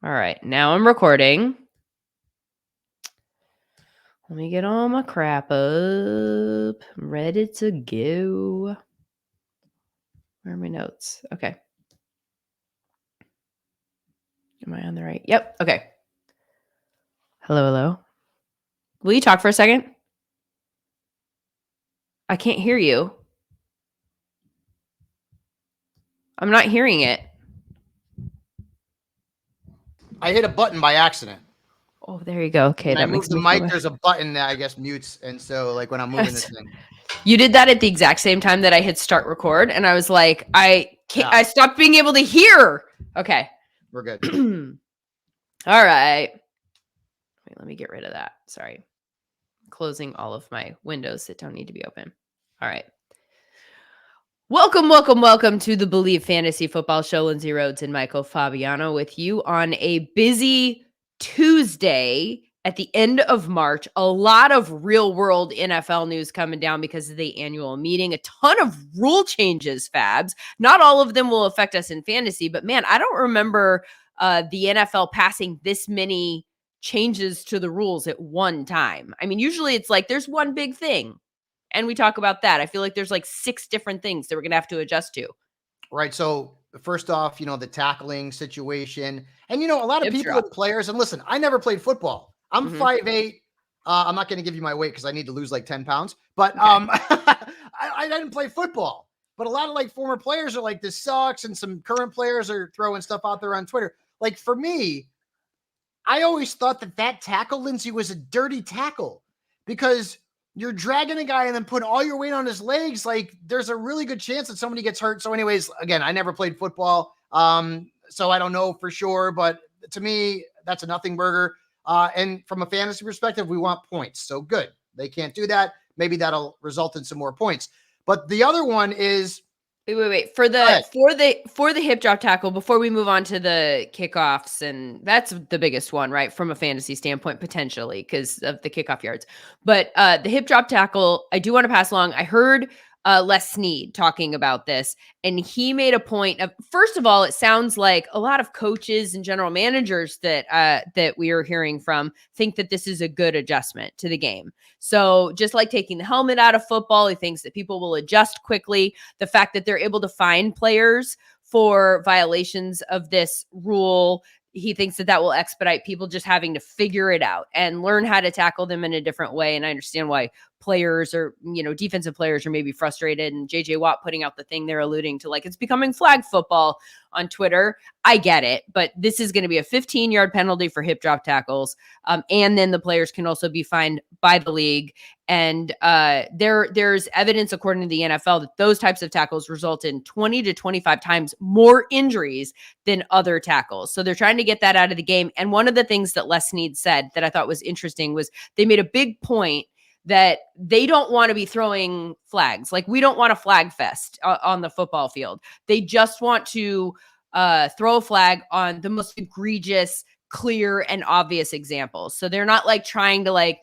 All right, now I'm recording. Let me get all my crap up. I'm ready to go. Where are my notes? Okay. Am I on the right? Yep. Okay. Hello. Will you talk for a second? I can't hear you. I'm not hearing it. I hit a button by accident. Oh, there you go. Okay, When I that move makes the me feel mic, better. there's a button that I guess mutes, and so like when I'm moving this thing. You did that at the exact same time that I hit start record, and I was like, I can't. Yeah. I stopped being able to hear. Okay. We're good. All right. Wait, let me get rid of that. Sorry. Closing all of my windows that don't need to be open. All right. Welcome to the Believe Fantasy Football Show. Lindsay Rhodes and Michael Fabiano with you on a busy Tuesday at the end of March. A lot of real world NFL news coming down because of the annual meeting. A ton of rule changes, Fabs. Not all of them will affect us in fantasy, but man, I don't remember the NFL passing this many changes to the rules at one time. I mean, usually it's like there's one big thing. And we talk about that. I feel like there's like 6 different things that we're going to have to adjust to. Right. So first off, the tackling situation, and a lot of Hip people drop. and players. And listen, I never played football. I'm Mhm. 5'8". I'm not going to give you my weight because I need to lose like 10 pounds. But Okay. I didn't play football. But a lot of like former players are like, this sucks, and some current players are throwing stuff out there on Twitter. Like for me, I always thought that tackle, Lindsay, was a dirty tackle because you're dragging a guy and then putting all your weight on his legs. Like there's a really good chance that somebody gets hurt. So anyways, again, I never played football. So I don't know for sure, but to me, that's a nothing burger. And from a fantasy perspective, we want points. So good. They can't do that. Maybe that'll result in some more points. But the other one is Wait. For the hip drop tackle, before we move on to the kickoffs, and that's the biggest one, right? From a fantasy standpoint, potentially, because of the kickoff yards. But the hip drop tackle, I do want to pass along. I heard Les Snead talking about this, and he made a point of, first of all, it sounds like a lot of coaches and general managers that we are hearing from think that this is a good adjustment to the game. So just like taking the helmet out of football, he thinks that people will adjust quickly. The fact that they're able to fine players for violations of this rule, he thinks that will expedite people just having to figure it out and learn how to tackle them in a different way. And I understand why players or, defensive players are maybe frustrated, and JJ Watt putting out the thing they're alluding to, like it's becoming flag football on Twitter. I get it, but this is going to be a 15-yard penalty for hip drop tackles. And then the players can also be fined by the league. And there's evidence, according to the NFL, that those types of tackles result in 20 to 25 times more injuries than other tackles. So they're trying to get that out of the game. And one of the things that Les Snead said that I thought was interesting was they made a big point that they don't want to be throwing flags. Like, we don't want a flag fest on the football field. They just want to throw a flag on the most egregious, clear, and obvious examples. So they're not like trying to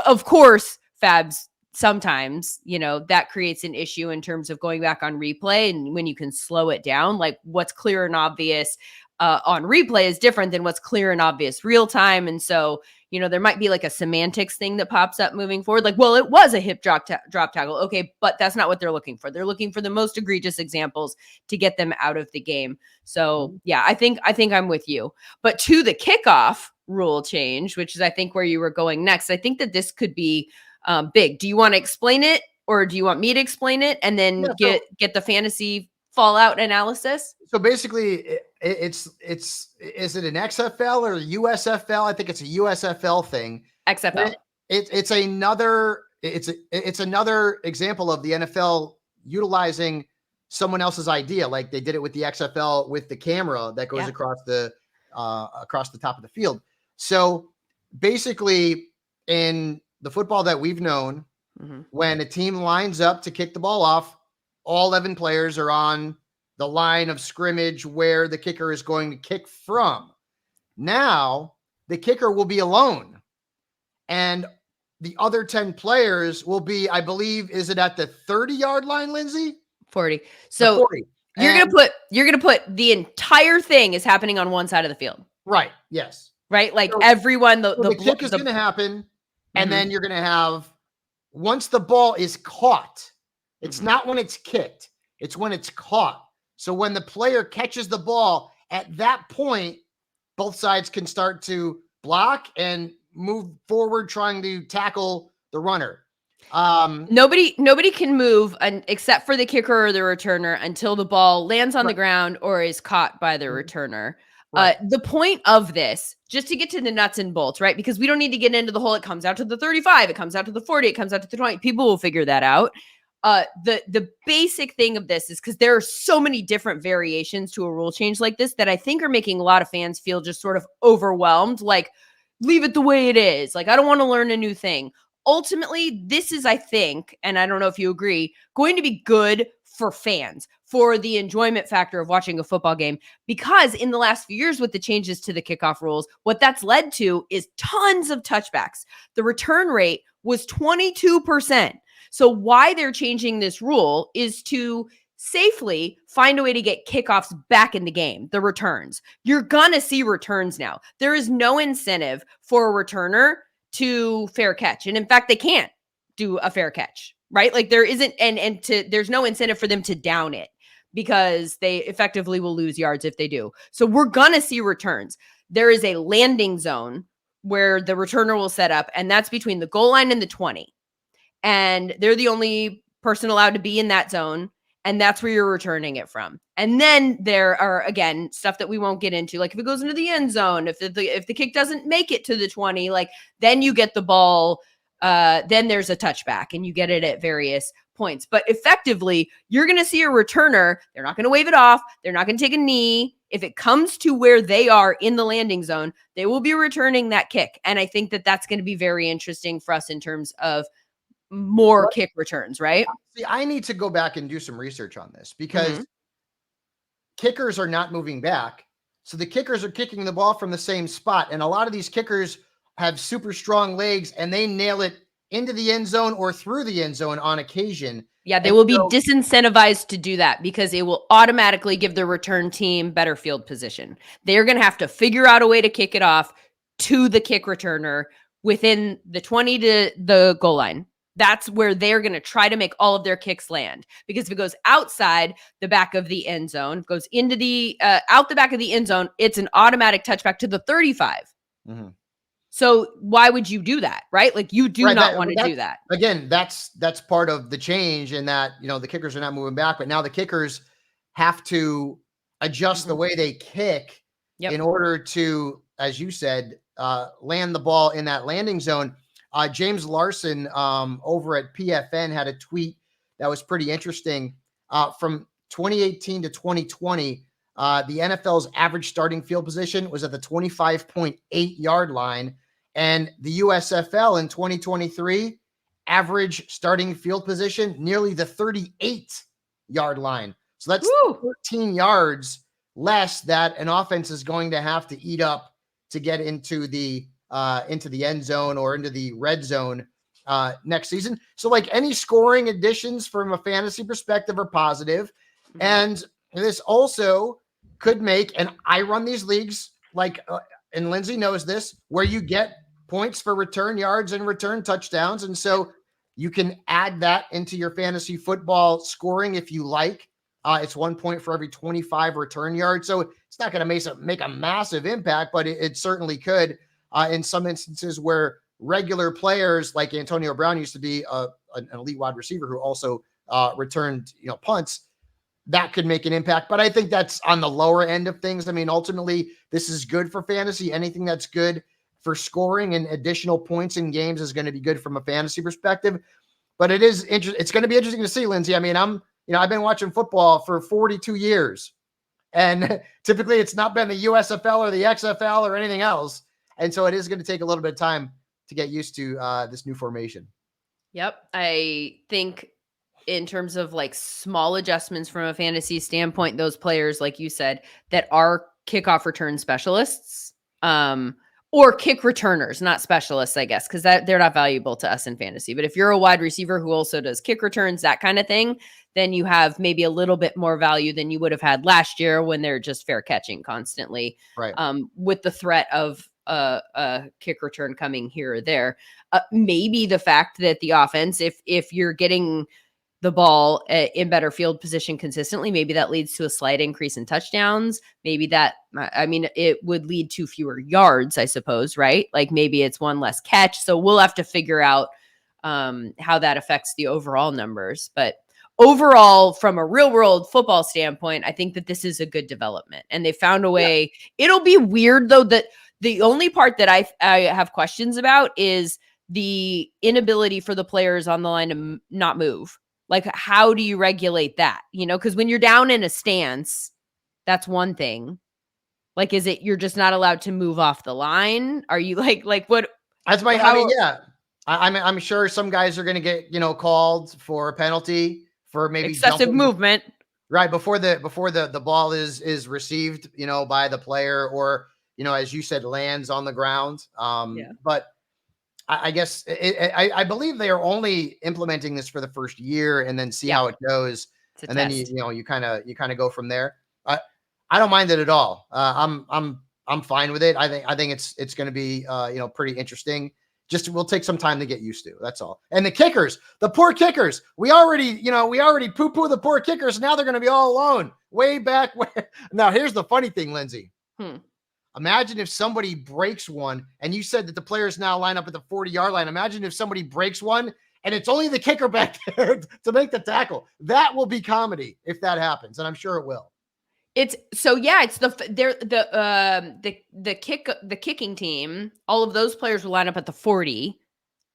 of course, Fabs, sometimes, that creates an issue in terms of going back on replay. And when you can slow it down, like what's clear and obvious on replay is different than what's clear and obvious real time. And so, there might be like a semantics thing that pops up moving forward. Like, well, it was a hip drop tackle. Okay, but that's not what they're looking for. They're looking for the most egregious examples to get them out of the game. So yeah, I think I'm with you. But to the kickoff rule change, which is I think where you were going next, I think that this could be big. Do you want to explain it, or do you want me to explain it and then get the fantasy fallout analysis? So basically, it's is it an XFL or USFL? I think it's a USFL thing. XFL. It's another example of the NFL utilizing someone else's idea, like they did it with the XFL with the camera that goes across the top of the field. So basically, in the football that we've known, when a team lines up to kick the ball off, all 11 players are on the line of scrimmage where the kicker is going to kick from. Now, the kicker will be alone, and the other 10 players will be, I believe, is it at the 30-yard line, Lindsay? 40. So 40. You're gonna put the entire thing is happening on one side of the field. Right. Yes. Right. Like So, everyone, the kick is going to happen. And Mhm. then you're going to have, once the ball is caught, it's not when it's kicked, it's when it's caught. So when the player catches the ball, at that point, both sides can start to block and move forward, trying to tackle the runner. Nobody can move except for the kicker or the returner until the ball lands on the ground or is caught by the returner. Right. The point of this, just to get to the nuts and bolts, right? Because we don't need to get into the whole, it comes out to the 35, it comes out to the 40, it comes out to the 20. People will figure that out. The basic thing of this is because there are so many different variations to a rule change like this that I think are making a lot of fans feel just sort of overwhelmed. Like, leave it the way it is. Like, I don't want to learn a new thing. Ultimately, this is, I think, and I don't know if you agree, going to be good for fans, for the enjoyment factor of watching a football game. Because in the last few years, with the changes to the kickoff rules, what that's led to is tons of touchbacks. The return rate was 22%. So why they're changing this rule is to safely find a way to get kickoffs back in the game, the returns. You're going to see returns now. There is no incentive for a returner to fair catch. And in fact, they can't do a fair catch, right? Like there isn't, there's no incentive for them to down it because they effectively will lose yards if they do. So we're going to see returns. There is a landing zone where the returner will set up, and that's between the goal line and the 20. And they're the only person allowed to be in that zone. And that's where you're returning it from. And then there are, again, stuff that we won't get into. Like if it goes into the end zone, if the kick doesn't make it to the 20, like then you get the ball. Then there's a touchback and you get it at various points. But effectively, you're going to see a returner. They're not going to wave it off. They're not going to take a knee. If it comes to where they are in the landing zone, they will be returning that kick. And I think that that's going to be very interesting for us in terms of more kick returns, right? See, I need to go back and do some research on this because kickers are not moving back. So the kickers are kicking the ball from the same spot. And a lot of these kickers have super strong legs and they nail it into the end zone or through the end zone on occasion. Yeah, they will be disincentivized to do that because it will automatically give the return team better field position. They're going to have to figure out a way to kick it off to the kick returner within the 20 to the goal line. That's where they're going to try to make all of their kicks land. Because if it goes outside the back of the end zone, goes into the out the back of the end zone, it's an automatic touchback to the 35. So why would you do that, right? Like you do not want to do that. Again, that's part of the change in that, the kickers are not moving back, but now the kickers have to adjust the way they kick in order to, as you said, land the ball in that landing zone. James Larson over at PFN had a tweet that was pretty interesting. From 2018 to 2020, the NFL's average starting field position was at the 25.8 yard line. And the USFL in 2023, average starting field position, nearly the 38 yard line. So that's 13 yards less that an offense is going to have to eat up to get into the end zone or into the red zone next season. So like any scoring additions from a fantasy perspective are positive. And this also could make, and I run these leagues like, and Lindsay knows this, where you get points for return yards and return touchdowns. And so you can add that into your fantasy football scoring if you like. It's 1 point for every 25 return yards. So it's not going to make a massive impact, but it certainly could. In some instances where regular players like Antonio Brown used to be an elite wide receiver who also returned punts, that could make an impact. But I think that's on the lower end of things. I mean, ultimately, this is good for fantasy. Anything that's good for scoring and additional points in games is going to be good from a fantasy perspective. But it is interesting. It's going to be interesting to see, Lindsay. I mean, I've been watching football for 42 years, and typically it's not been the USFL or the XFL or anything else. And so it is going to take a little bit of time to get used to this new formation. Yep. I think in terms of like small adjustments from a fantasy standpoint, those players, like you said, that are kickoff return specialists, or kick returners, not specialists, I guess, because they're not valuable to us in fantasy. But if you're a wide receiver who also does kick returns, that kind of thing, then you have maybe a little bit more value than you would have had last year when they're just fair catching constantly, Right. With the threat of a kick return coming here or there. Maybe the fact that the offense, if you're getting the ball in better field position consistently, maybe that leads to a slight increase in touchdowns. Maybe that, I mean, it would lead to fewer yards, I suppose, right? Like maybe it's one less catch. So we'll have to figure out how that affects the overall numbers. But overall, from a real world football standpoint, I think that this is a good development, and they found a way. Yeah. It'll be weird though, that the only part that I have questions about is the inability for the players on the line to not move. Like, how do you regulate that? You know, because when you're down in a stance, that's one thing. Like, is it you're just not allowed to move off the line? Are you like what? That's my. I mean, yeah. I'm sure some guys are going to get called for a penalty for maybe excessive movement, right before the ball is received, by the player, or as you said, lands on the ground. But I guess I believe they are only implementing this for the first year and then see how it goes, and then you kind of go from there. I don't mind it at all. I'm fine with it. I think it's going to be pretty interesting. Just we'll take some time to get used to. That's all. And the kickers, the poor kickers, we already poo-poo the poor kickers. Now they're going to be all alone way back where. Now here's the funny thing, Lindsay. Imagine if somebody breaks one, and you said that the players now line up at the 40-yard line. Imagine if somebody breaks one and it's only the kicker back there to make the tackle. That will be comedy if that happens, and I'm sure it will. It's the kicking team. All of those players will line up at the 40,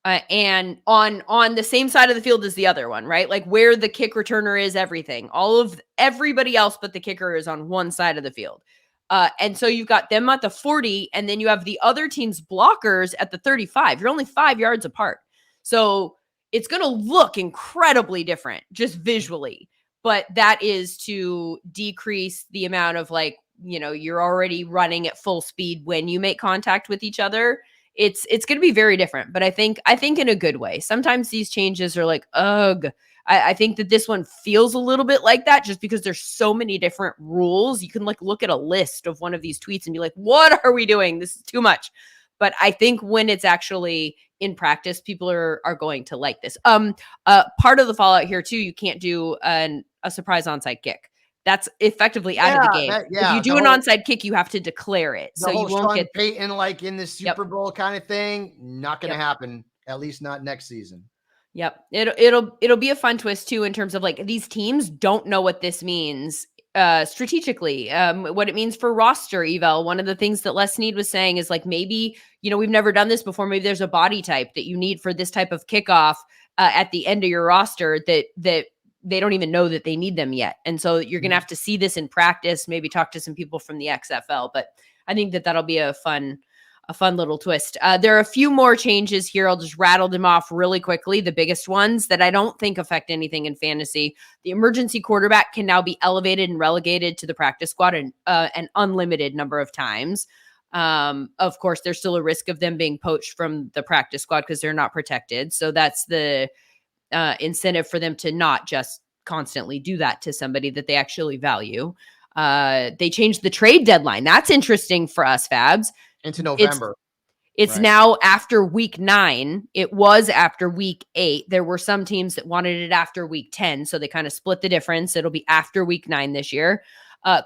and on the same side of the field as the other one, right? Like where the kick returner is, everything. Everybody else but the kicker is on one side of the field. And so you've got them at the 40, and then you have the other team's blockers at the 35. You're only 5 yards apart. So it's going to look incredibly different just visually. But that is to decrease the amount of you're already running at full speed when you make contact with each other. It's going to be very different, but I think in a good way. Sometimes these changes are like, ugh. I think that this one feels a little bit like that just because there's so many different rules. You can look at a list of one of these tweets and be like, what are we doing? This is too much. But I think when it's actually in practice, people are going to like this. Part of the fallout here too, you can't do a surprise onside kick. That's effectively out of the game. If you do an onside kick, you have to declare it. So you won't get Peyton in the Super Bowl kind of thing. Not going to happen. At least not next season. Yep. It'll be a fun twist too, in terms of these teams don't know what this means strategically, what it means for roster eval. One of the things that Les Snead was saying is maybe, we've never done this before. Maybe there's a body type that you need for this type of kickoff at the end of your roster that they don't even know that they need them yet. And so you're going to have to see this in practice, maybe talk to some people from the XFL, but I think that'll be a fun little twist. There are a few more changes here. I'll just rattle them off really quickly. The biggest ones that I don't think affect anything in fantasy. The emergency quarterback can now be elevated and relegated to the practice squad an unlimited number of times. Of course, there's still a risk of them being poached from the practice squad because they're not protected. So that's the incentive for them to not just constantly do that to somebody that they actually value. They changed the trade deadline. That's interesting for us, Fabs. Into November. It's now after week 9. It was after week 8. There were some teams that wanted it after week 10. So they kind of split the difference. It'll be after week 9 this year.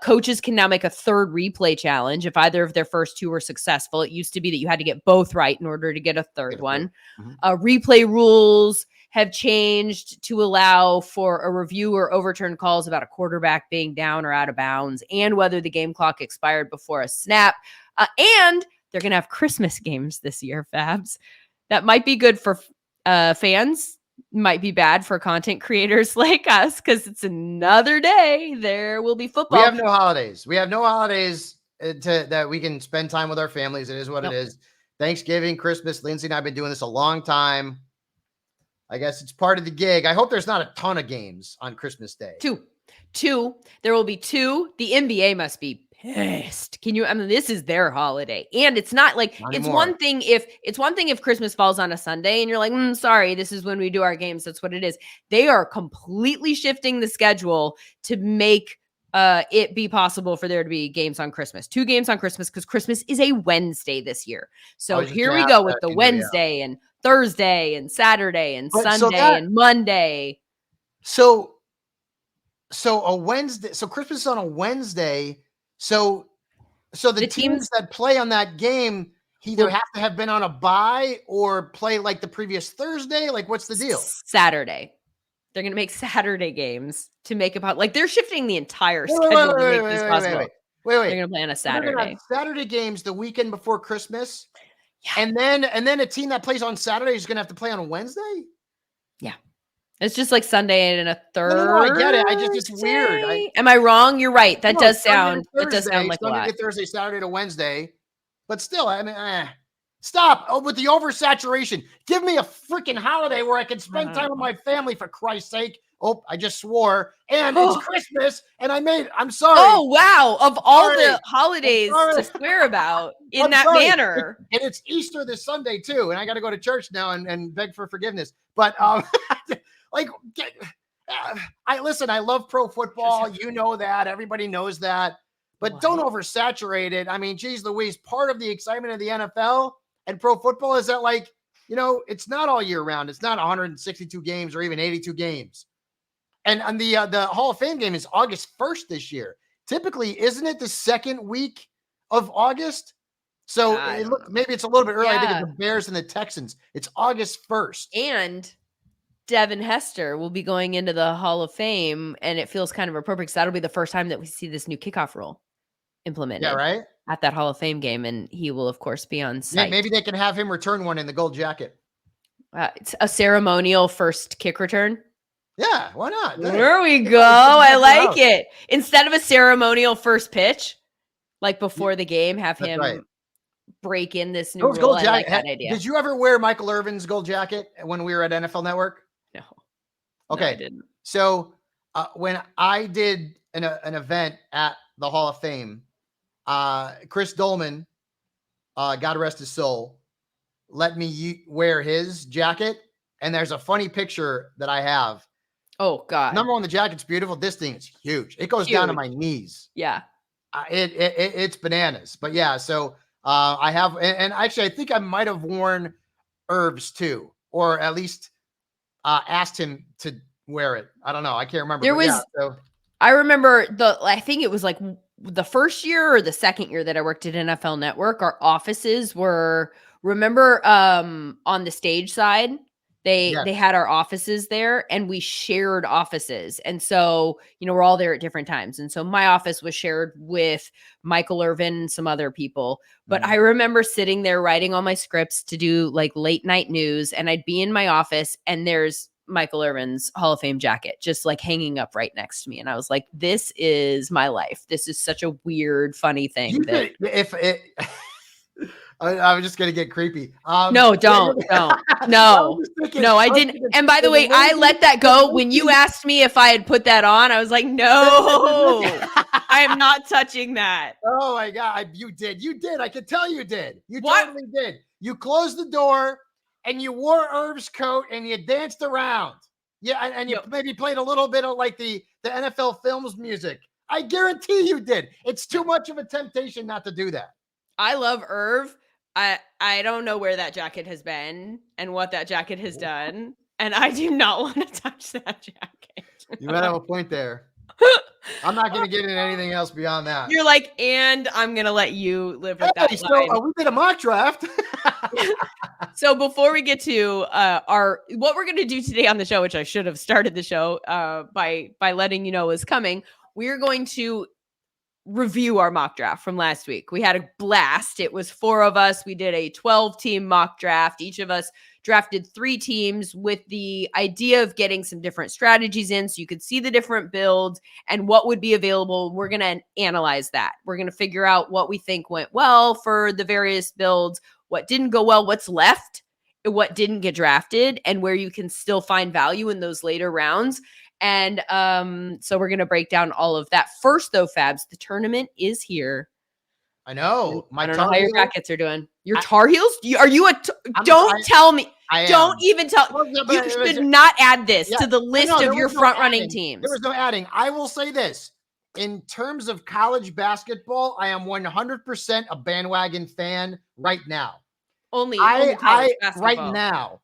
Coaches can now make a third replay challenge if either of their first 2 were successful. It used to be that you had to get both right in order to get a third one. Replay rules have changed to allow for a review or overturn calls about a quarterback being down or out of bounds and whether the game clock expired before a snap. And they're going to have Christmas games this year, Fabs. That might be good for fans, might be bad for content creators like us because it's another day. There will be football. We have no holidays. That we can spend time with our families. It is what it is. Thanksgiving, Christmas. Lindsay and I have been doing this a long time. I guess it's part of the gig. I hope there's not a ton of games on Christmas Day. Two. There will be 2. The NBA must be pissed. I mean, this is their holiday. And it's not like Not it's anymore. one thing if Christmas falls on a Sunday and you're like, sorry, this is when we do our games. That's what it is. They are completely shifting the schedule to make it be possible for there to be games on Christmas. 2 games on Christmas because Christmas is a Wednesday this year. So here we go with the Wednesday and Thursday and Saturday and Sunday and Monday. So a Wednesday. So Christmas is on a Wednesday. So the teams that play on that game either have to have been on a bye or play like the previous Thursday. Like, what's the deal? Saturday. They're going to make Saturday games to make it like they're shifting the entire schedule to make this possible. Wait. They're going to play on a Saturday. Saturday games the weekend before Christmas. Yeah. And then a team that plays on Saturday is going to have to play on a Wednesday. Yeah. It's just like Sunday and a Thursday. No, I get it. It's weird. Am I wrong? You're right. That does sound like Sunday a lot. To Thursday, Saturday to Wednesday. But still, I mean, stop with the oversaturation. Give me a freaking holiday where I can spend time with my family, for Christ's sake. Oh, I just swore. And it's Christmas, and I'm sorry. Oh, wow. Of all the holidays to swear about in that manner. And it's Easter this Sunday, too. And I got to go to church now and beg for forgiveness. But, I love pro football. You know that. Everybody knows that. But don't oversaturate it. I mean, geez Louise, part of the excitement of the NFL and pro football is that, it's not all year round. It's not 162 games or even 82 games. And the Hall of Fame game is August 1st this year. Typically, isn't it the second week of August? So maybe it's a little bit early. I think it's the Bears and the Texans. It's August 1st. And Devin Hester will be going into the Hall of Fame, and it feels kind of appropriate because that'll be the first time that we see this new kickoff rule implemented at that Hall of Fame game, and he will, of course, be on site. Yeah, maybe they can have him return one in the gold jacket. It's a ceremonial first kick return. Yeah, why not? There we go. I like it. Instead of a ceremonial first pitch, like before the game, have him break in this new rule. I like that idea. Did you ever wear Michael Irvin's gold jacket when we were at NFL Network? No. Okay. No, I didn't. So when I did an event at the Hall of Fame, Chris Dolman, God rest his soul, let me wear his jacket. And there's a funny picture that I have. Oh, God. Number one, the jacket's beautiful. This thing is huge. It goes down to my knees. Yeah. It's bananas. But yeah, so I have, and actually, I think I might have worn Irv's too, or at least asked him to wear it. I don't know. I can't remember. I remember I think it was like the first year or the second year that I worked at NFL Network, our offices were, remember on the stage side, they had our offices there and we shared offices. And so, we're all there at different times. And so my office was shared with Michael Irvin and some other people. But I remember sitting there writing all my scripts to do like late night news. And I'd be in my office and there's Michael Irvin's Hall of Fame jacket just like hanging up right next to me. And I was like, this is my life. This is such a weird, funny thing. I'm just going to get creepy. No, don't. No, I didn't. And by the way, I let that go. When you asked me if I had put that on, I was like, no, I am not touching that. Oh my God. You did. I could tell you did. You totally did. You closed the door and you wore Irv's coat and you danced around. Yeah. And you maybe played a little bit of like the NFL Films music. I guarantee you did. It's too much of a temptation not to do that. I love Irv. I don't know where that jacket has been and what that jacket has done. And I do not want to touch that jacket. You might have a point there. I'm not going to get into anything else beyond that. You're like, and I'm going to let you live with that. So we did a mock draft. So before we get to what we're going to do today on the show, which I should have started the show by letting you know is coming, we're going to review our mock draft from last week. We had a blast. It was 4 of us. We did a 12-team mock draft. Each of us drafted 3 teams with the idea of getting some different strategies in so you could see the different builds and what would be available. We're going to analyze that. We're going to figure out what we think went well for the various builds, what didn't go well, what's left, what didn't get drafted, and where you can still find value in those later rounds. And so we're going to break down all of that. First, though, Fabs, the tournament is here. I know. I don't know how your brackets are doing. Your Tar Heels? Don't tell me. I am. Don't even tell. You should not add this to the list of your front-running teams. There was no adding. I will say this. In terms of college basketball, I am 100% a bandwagon fan right now. Only college basketball. Right now,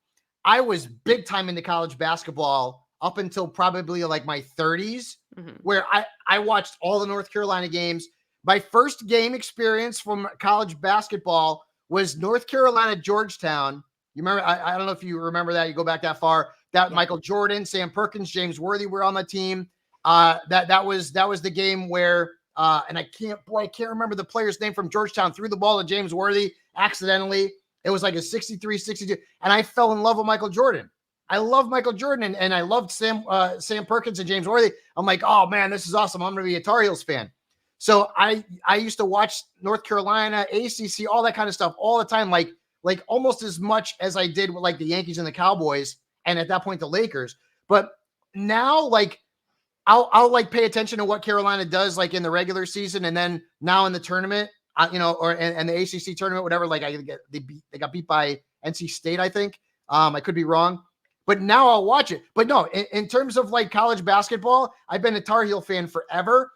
I was big time into college basketball up until probably like my 30s, where I watched all the North Carolina games. My first game experience from college basketball was North Carolina, Georgetown. You remember? I don't know if you remember that. You go back that far. Michael Jordan, Sam Perkins, James Worthy were on the team. That was the game where and I can't remember the player's name from Georgetown, threw the ball to James Worthy accidentally. It was like a 63-62, and I fell in love with Michael Jordan. I love Michael Jordan, and I loved Sam Perkins and James Worthy. I'm like, oh man, this is awesome. I'm going to be a Tar Heels fan. So I used to watch North Carolina, ACC, all that kind of stuff all the time, like almost as much as I did with like the Yankees and the Cowboys, and at that point the Lakers. But now, like, I'll like pay attention to what Carolina does like in the regular season, and then now in the tournament, and the ACC tournament, whatever. Like they got beat by NC State, I think. I could be wrong, but now I'll watch it. But no, in terms of like college basketball, I've been a Tar Heel fan forever.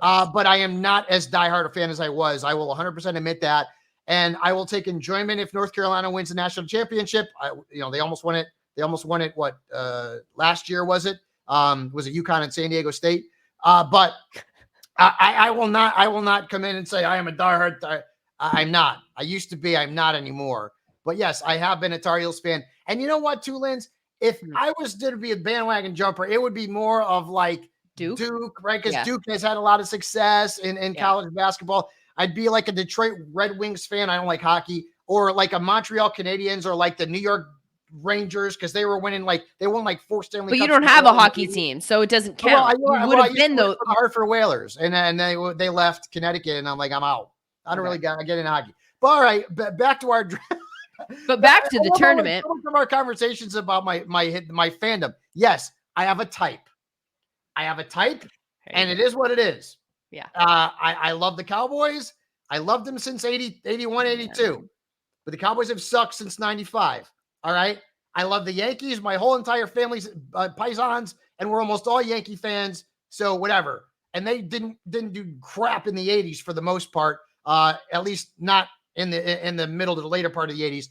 But I am not as diehard a fan as I was. I will 100% admit that, and I will take enjoyment if North Carolina wins the national championship. They almost won it. They almost won it. What last year was it? Was it UConn and San Diego State? But I will not come in and say I am a diehard. I'm not. I used to be. I'm not anymore. But yes, I have been a Tar Heels fan. And you know what, too, Linz? If I was to be a bandwagon jumper, it would be more of like Duke, right? Because Duke has had a lot of success in college basketball. I'd be like a Detroit Red Wings fan. I don't like hockey. Or like a Montreal Canadiens, or like the New York Rangers, because they were winning they won like 4 Stanley Cups. But you don't have a hockey team, so it doesn't count. You would have been the Hartford Whalers, and then they left Connecticut, and I'm like, I'm out. I don't really get in hockey. But all right, back to our draft. But back to the tournament. Some of our conversations about my fandom. Yes, I have a type. And it is what it is. Yeah. I love the Cowboys. I loved them since 81, 82. But the Cowboys have sucked since 95. All right. I love the Yankees. My whole entire family's paisans, and we're almost all Yankee fans. So whatever. And they didn't do crap in the 80s for the most part. At least not in the middle to the later part of the 80s.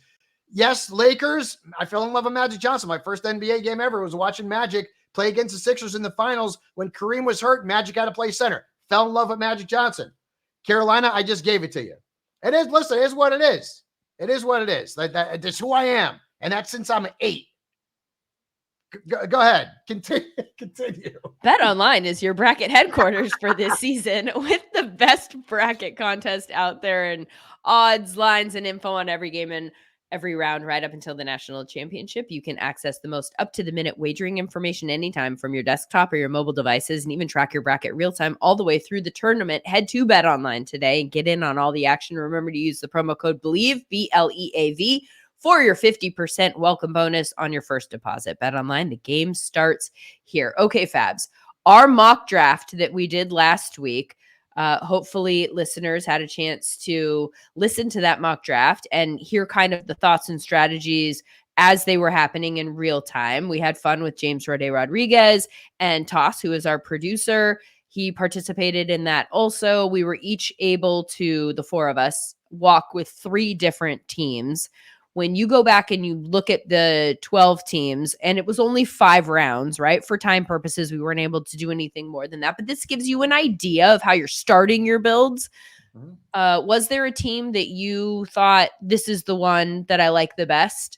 Yes, Lakers. I fell in love with Magic Johnson. My first NBA game ever was watching Magic play against the Sixers in the finals when Kareem was hurt. Magic had to play center. Fell in love with Magic Johnson. Carolina, I just gave it to you. It is. Listen, it is what it is. It is what it is. That's who I am. And that's since I'm 8. Go ahead. Continue. Bet Online is your bracket headquarters for this season, with the best bracket contest out there, and odds, lines, and info on every game and every round right up until the national championship. You can access the most up-to-the-minute wagering information anytime from your desktop or your mobile devices, and even track your bracket real time all the way through the tournament. Head to Bet Online today and get in on all the action. Remember to use the promo code BELIEVE, BLEAV, for your 50% welcome bonus on your first deposit. Bet Online, the game starts here. Okay, Fabs, our mock draft that we did last week, hopefully listeners had a chance to listen to that mock draft and hear kind of the thoughts and strategies as they were happening in real time. We had fun with James Rode Rodriguez and Toss, who is our producer. He participated in that also. We were each able to, the 4 of us, walk with 3 different teams. When you go back and you look at the 12 teams, and it was only 5 rounds, right? For time purposes, we weren't able to do anything more than that. But this gives you an idea of how you're starting your builds. Was there a team that you thought, this is the one that I like the best?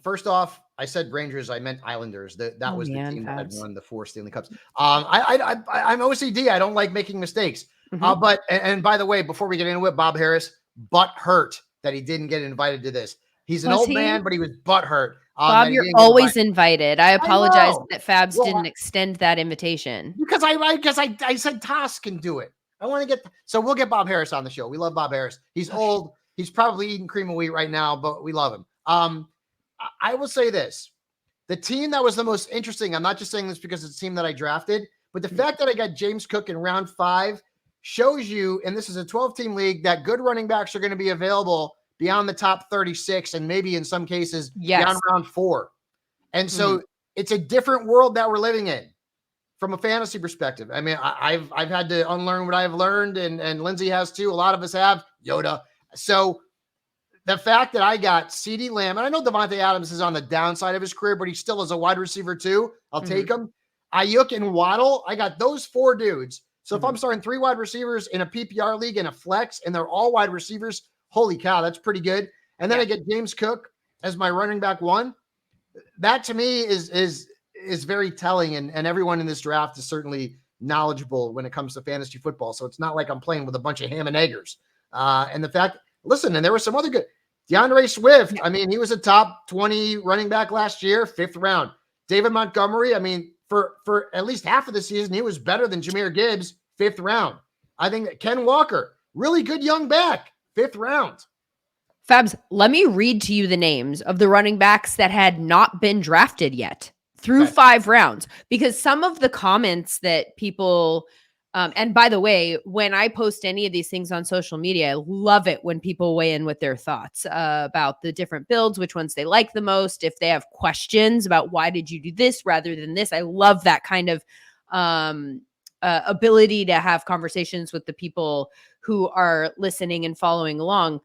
First off, I said Rangers. I meant Islanders. That was the team that had won the 4 Stanley Cups. I'm OCD. I don't like making mistakes. But by the way, before we get into it, Bob Harris, butt hurt that he didn't get invited to this. He's an old man, but he was butthurt. Bob, you're always invited. I apologize that Fabs didn't extend that invitation. Because I said Toss can do it. I want to so we'll get Bob Harris on the show. We love Bob Harris. He's old. He's probably eating cream of wheat right now, but we love him. I will say this. the team that was the most interesting, I'm not just saying this because it's a team that I drafted, but the fact that I got James Cook in round 5 shows you, and this is a 12-team league, that good running backs are going to be available beyond the top 36 and maybe in some cases beyond round 4. And so it's a different world that we're living in from a fantasy perspective. I mean, I've had to unlearn what I've learned, and Lindsay has too. A lot of us have. Yoda. So the fact that I got CeeDee Lamb, and I know Devontae Adams is on the downside of his career, but he still is a wide receiver too. I'll take him. Ayuk and Waddle, I got those 4 dudes. So if I'm starting 3 wide receivers in a PPR league and a flex, and they're all wide receivers, holy cow, that's pretty good. And then I get James Cook as my running back 1. That to me is very telling, and everyone in this draft is certainly knowledgeable when it comes to fantasy football. So it's not like I'm playing with a bunch of ham and eggers. And the fact, listen, and there were some other good. DeAndre Swift, I mean, he was a top 20 running back last year, 5th round. David Montgomery, I mean, for at least half of the season, he was better than Jahmyr Gibbs, 5th round. I think that Ken Walker, really good young back, 5th round. Fabs, let me read to you the names of the running backs that had not been drafted yet through 5 rounds, because some of the comments that people, and by the way, when I post any of these things on social media, I love it when people weigh in with their thoughts about the different builds, which ones they like the most, if they have questions about why did you do this rather than this. I love that kind of ability to have conversations with the people who are listening and following along,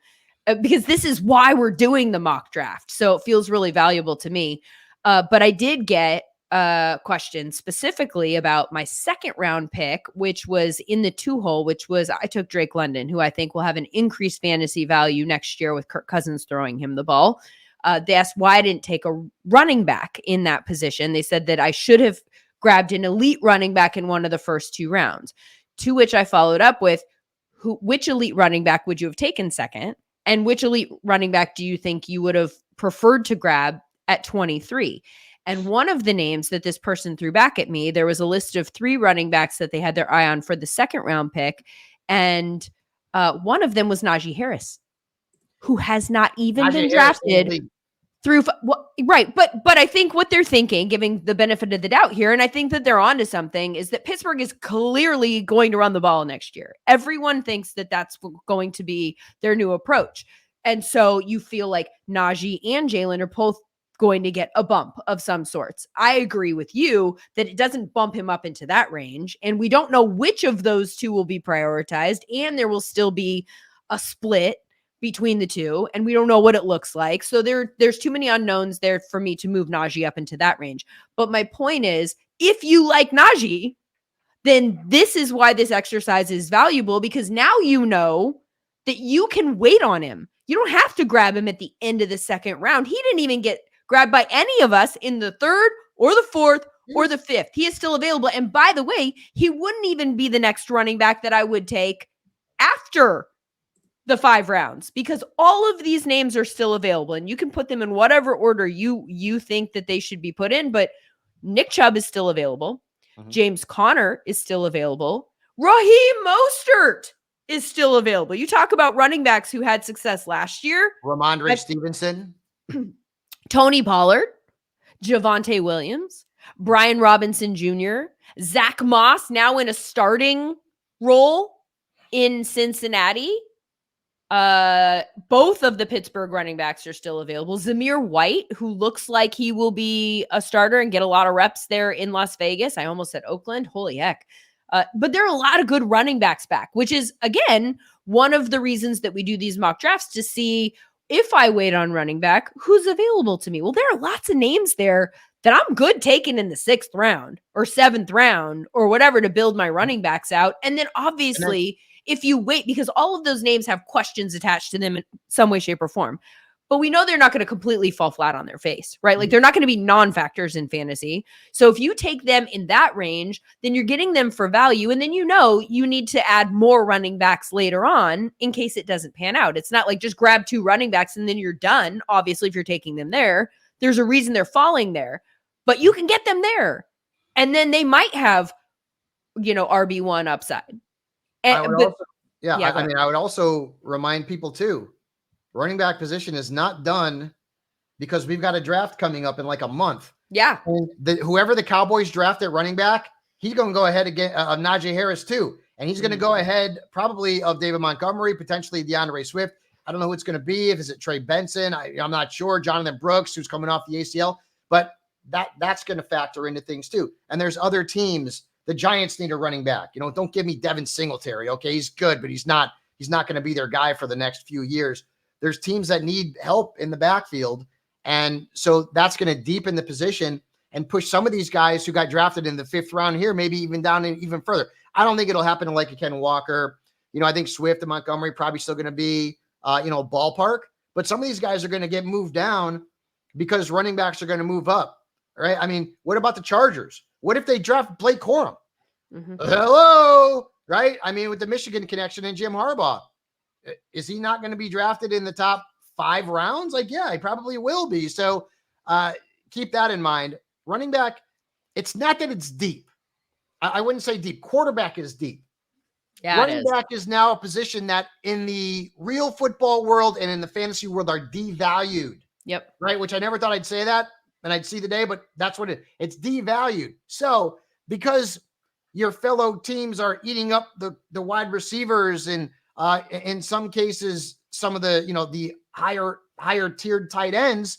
because this is why we're doing the mock draft. So it feels really valuable to me. But I did get question specifically about my 2nd round pick, which was in the 2-hole, which was I took Drake London, who I think will have an increased fantasy value next year with Kirk Cousins throwing him the ball. They asked why I didn't take a running back in that position. They said that I should have grabbed an elite running back in one of the first 2 rounds, to which I followed up with, which elite running back would you have taken second? And which elite running back do you think you would have preferred to grab at 23? And one of the names that this person threw back at me, there was a list of 3 running backs that they had their eye on for the 2nd round pick. And one of them was Najee Harris, who has not even been drafted through. Right. But I think what they're thinking, giving the benefit of the doubt here, and I think that they're onto something, is that Pittsburgh is clearly going to run the ball next year. Everyone thinks that that's going to be their new approach. And so you feel like Najee and Jalen are both going to get a bump of some sorts. I agree with you that it doesn't bump him up into that range. And we don't know which of those 2 will be prioritized. And there will still be a split between the 2. And we don't know what it looks like. So there's too many unknowns there for me to move Najee up into that range. But my point is, if you like Najee, then this is why this exercise is valuable, because now you know that you can wait on him. You don't have to grab him at the end of the 2nd round. He didn't even get grabbed by any of us in the 3rd or the 4th or the 5th. He is still available. And by the way, he wouldn't even be the next running back that I would take after the 5 rounds, because all of these names are still available and you can put them in whatever order you think that they should be put in. But Nick Chubb is still available. James Conner is still available. Raheem Mostert is still available. You talk about running backs who had success last year. Ramondre Stevenson. Tony Pollard, Javonte Williams, Brian Robinson Jr., Zach Moss, now in a starting role in Cincinnati. Both of the Pittsburgh running backs are still available. Zamir White, who looks like he will be a starter and get a lot of reps there in Las Vegas. I almost said Oakland. Holy heck. But there are a lot of good running backs back, which is, again, one of the reasons that we do these mock drafts, to see if I wait on running back, who's available to me. Well, there are lots of names there that I'm good taking in the 6th round or 7th round or whatever to build my running backs out. And then obviously, if you wait, because all of those names have questions attached to them in some way, shape, or form. But we know they're not going to completely fall flat on their face, right? Like, they're not going to be non-factors in fantasy. So if you take them in that range, then you're getting them for value. And then you know you need to add more running backs later on in case it doesn't pan out. It's not like just grab 2 running backs and then you're done. Obviously, if you're taking them there, there's a reason they're falling there. But you can get them there. And then they might have, RB1 upside. I would also remind people too, running back position is not done because we've got a draft coming up in like a month. Yeah. And whoever the Cowboys draft at running back, he's going to go ahead again of Najee Harris too. And he's going to go ahead probably of David Montgomery, potentially DeAndre Swift. I don't know who it's going to be. If is it Trey Benson? I'm not sure. Jonathan Brooks, who's coming off the ACL, but that's going to factor into things too. And there's other teams. The Giants need a running back. Don't give me Devin Singletary. Okay, he's good, but he's not going to be their guy for the next few years. There's teams that need help in the backfield. And so that's going to deepen the position and push some of these guys who got drafted in the 5th round here, maybe even down in even further. I don't think it'll happen like a Ken Walker. I think Swift and Montgomery probably still going to be, ballpark. But some of these guys are going to get moved down because running backs are going to move up, right? I mean, what about the Chargers? What if they draft Blake Corum? Hello, right? I mean, with the Michigan connection and Jim Harbaugh, is he not going to be drafted in the top 5 rounds? Like, yeah, he probably will be. So keep that in mind. Running back, it's not that it's deep. I wouldn't say deep. Quarterback is deep. Yeah, running back is now a position that in the real football world and in the fantasy world are devalued. Yep. Right. Which I never thought I'd say that and I'd see the day, but that's what it's devalued. So because your fellow teams are eating up the wide receivers and in some cases, some of the, the higher tiered tight ends,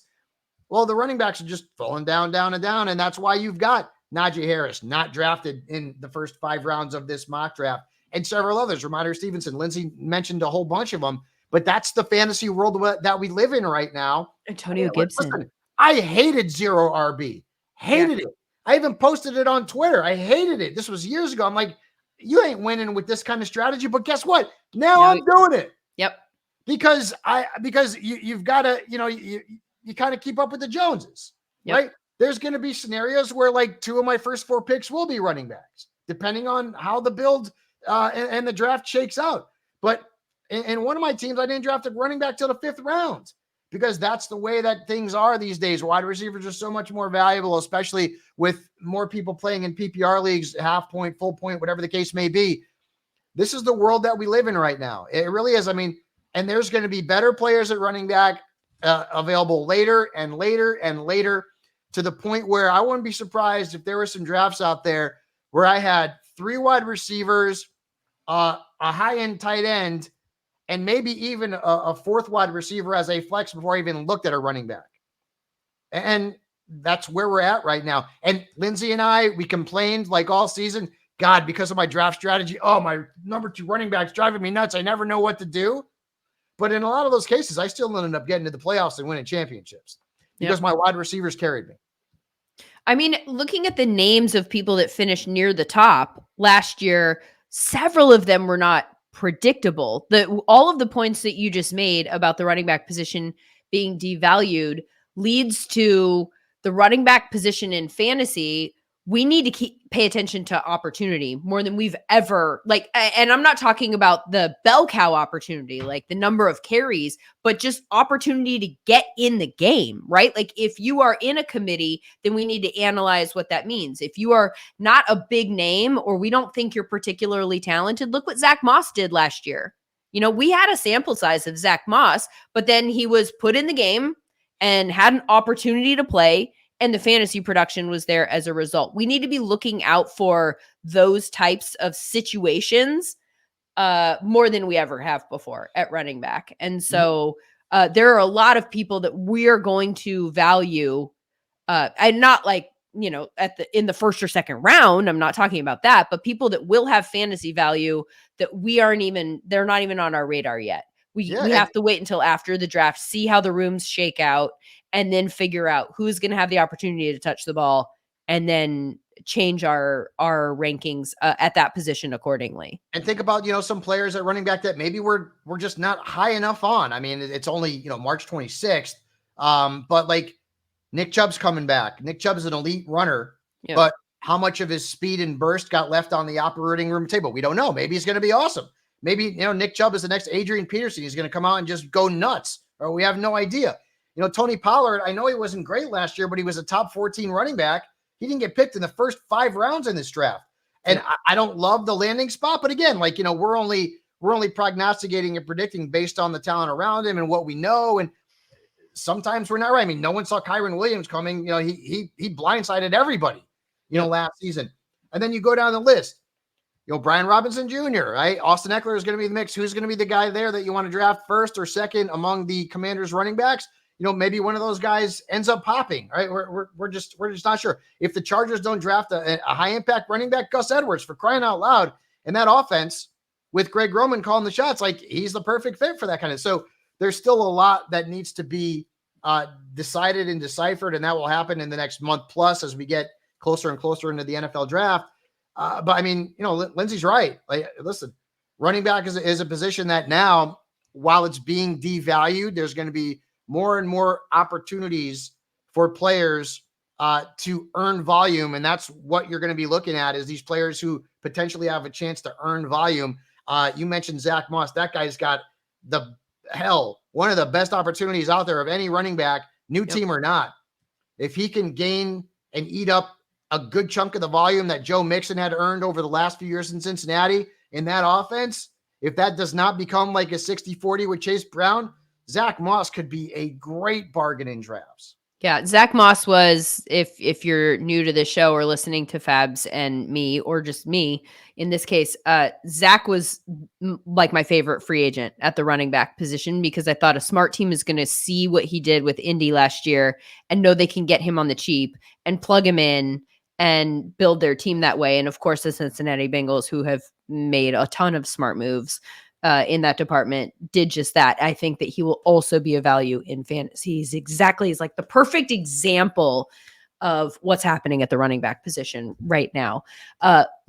well, the running backs are just falling down. And that's why you've got Najee Harris not drafted in the first 5 rounds of this mock draft. And several others, Ramondre Stevenson, Lindsay mentioned a whole bunch of them, but that's the fantasy world that we live in right now. Antonio Gibson. Listen, I hated zero RB. Hated it. I even posted it on Twitter. I hated it. This was years ago. I'm like, you ain't winning with this kind of strategy, but guess what? Now I'm doing it. Yep. Because you've got to, you kind of keep up with the Joneses, right? There's going to be scenarios where like 2 of my first 4 picks will be running backs, depending on how the build and the draft shakes out. But in one of my teams, I didn't draft a running back till the 5th round because that's the way that things are these days. Wide receivers are so much more valuable, especially with more people playing in PPR leagues, half point, full point, whatever the case may be. This is the world that we live in right now. It really is. I mean, and there's going to be better players at running back available later and later and later, to the point where I wouldn't be surprised if there were some drafts out there where I had 3 wide receivers, a high-end tight end, and maybe even a 4th wide receiver as a flex before I even looked at a running back. And that's where we're at right now. And Lindsay and I, we complained like all season, God, because of my draft strategy, my number 2 running back's driving me nuts. I never know what to do. But in a lot of those cases, I still ended up getting to the playoffs and winning championships because my wide receivers carried me. I mean, looking at the names of people that finished near the top last year, several of them were not predictable. All of the points that you just made about the running back position being devalued leads to the running back position in fantasy. We need to pay attention to opportunity more than we've ever, and I'm not talking about the bell cow opportunity, like the number of carries, but just opportunity to get in the game, right? Like if you are in a committee, then we need to analyze what that means. If you are not a big name or we don't think you're particularly talented, look what Zach Moss did last year. We had a sample size of Zach Moss, but then he was put in the game and had an opportunity to play. And the fantasy production was there as a result. We need to be looking out for those types of situations more than we ever have before at running back. And so there are a lot of people that we're going to value, and not like, in the 1st or 2nd round. I'm not talking about that, but people that will have fantasy value that they're not even on our radar yet. We have to wait until after the draft, see how the rooms shake out, and then figure out who's going to have the opportunity to touch the ball, and then change our rankings at that position accordingly. And think about, some players at running back that maybe we're just not high enough on. I mean, it's only, March 26th. But like Nick Chubb's coming back. Nick Chubb is an elite runner, but how much of his speed and burst got left on the operating room table? We don't know. Maybe he's going to be awesome. Maybe, Nick Chubb is the next Adrian Peterson. He's going to come out and just go nuts, or we have no idea. Tony Pollard, I know he wasn't great last year, but he was a top 14 running back. He didn't get picked in the first 5 rounds in this draft. And I don't love the landing spot, but again, we're only prognosticating and predicting based on the talent around him and what we know. And sometimes we're not right. I mean, no one saw Kyron Williams coming. You know, he blindsided everybody, last season. And then you go down the list. Brian Robinson Jr., right? Austin Eckler is going to be in the mix. Who's going to be the guy there that you want to draft first or second among the Commanders running backs? Maybe one of those guys ends up popping, right? We're just not sure. If the Chargers don't draft a high impact running back, Gus Edwards, for crying out loud, and that offense with Greg Roman calling the shots, like, he's the perfect fit for that kind of. So there's still a lot that needs to be decided and deciphered, and that will happen in the next month plus as we get closer and closer into the NFL draft. But I mean, Lindsay's right. Like, listen, running back is a position that now, while it's being devalued, there's going to be more and more opportunities for players to earn volume. And that's what you're going to be looking at, is these players who potentially have a chance to earn volume. You mentioned Zach Moss. That guy's got one of the best opportunities out there of any running back, new team or not. If he can gain and eat up a good chunk of the volume that Joe Mixon had earned over the last few years in Cincinnati in that offense, if that does not become like a 60-40 with Chase Brown, Zach Moss could be a great bargain in drafts. Yeah, Zach Moss was, if you're new to the show or listening to Fabs and me, or just me in this case, Zach was like my favorite free agent at the running back position, because I thought a smart team is going to see what he did with Indy last year and know they can get him on the cheap and plug him in and build their team that way. And of course, the Cincinnati Bengals, who have made a ton of smart moves in that department, did just that. I think that he will also be a value in fantasy. He's like the perfect example of what's happening at the running back position right now.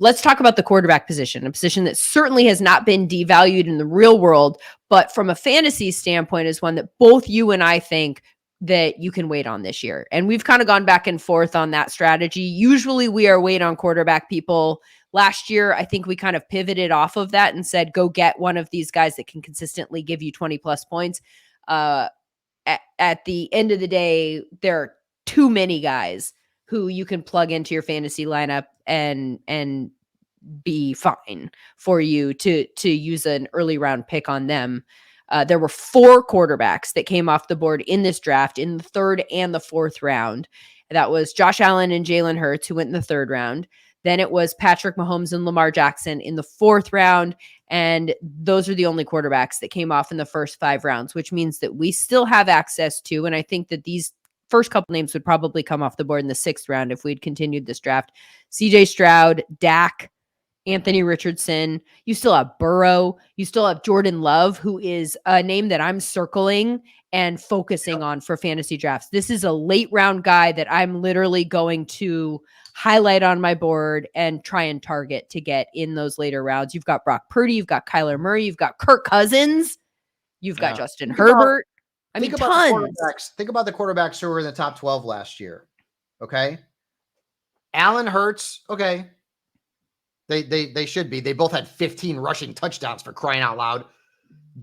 Let's talk about the quarterback position, a position that certainly has not been devalued in the real world, but from a fantasy standpoint is one that both you and I think that you can wait on this year. And we've kind of gone back and forth on that strategy. Usually we are wait on quarterback people. Last year, I think we kind of pivoted off of that and said, go get one of these guys that can consistently give you 20 plus points. At the end of the day, there are too many guys who you can plug into your fantasy lineup and be fine for you to use an early round pick on them. There were 4 quarterbacks that came off the board in this draft in the 3rd and the 4th round. That was Josh Allen and Jalen Hurts, who went in the 3rd round. Then it was Patrick Mahomes and Lamar Jackson in the 4th round. And those are the only quarterbacks that came off in the first 5 rounds, which means that we still have access to, and I think that these first couple names would probably come off the board in the 6th round if we'd continued this draft. CJ Stroud, Dak, Anthony Richardson. You still have Burrow. You still have Jordan Love, who is a name that I'm circling and focusing on for fantasy drafts. This is a late round guy that I'm literally going to highlight on my board and try and target to get in those later rounds. You've got Brock Purdy, you've got Kyler Murray, you've got Kirk Cousins, you've got Justin Herbert. Tons. Think about the quarterbacks who were in the top 12 last year. Okay. Allen, Hurts. Okay. They should be. They both had 15 rushing touchdowns, for crying out loud.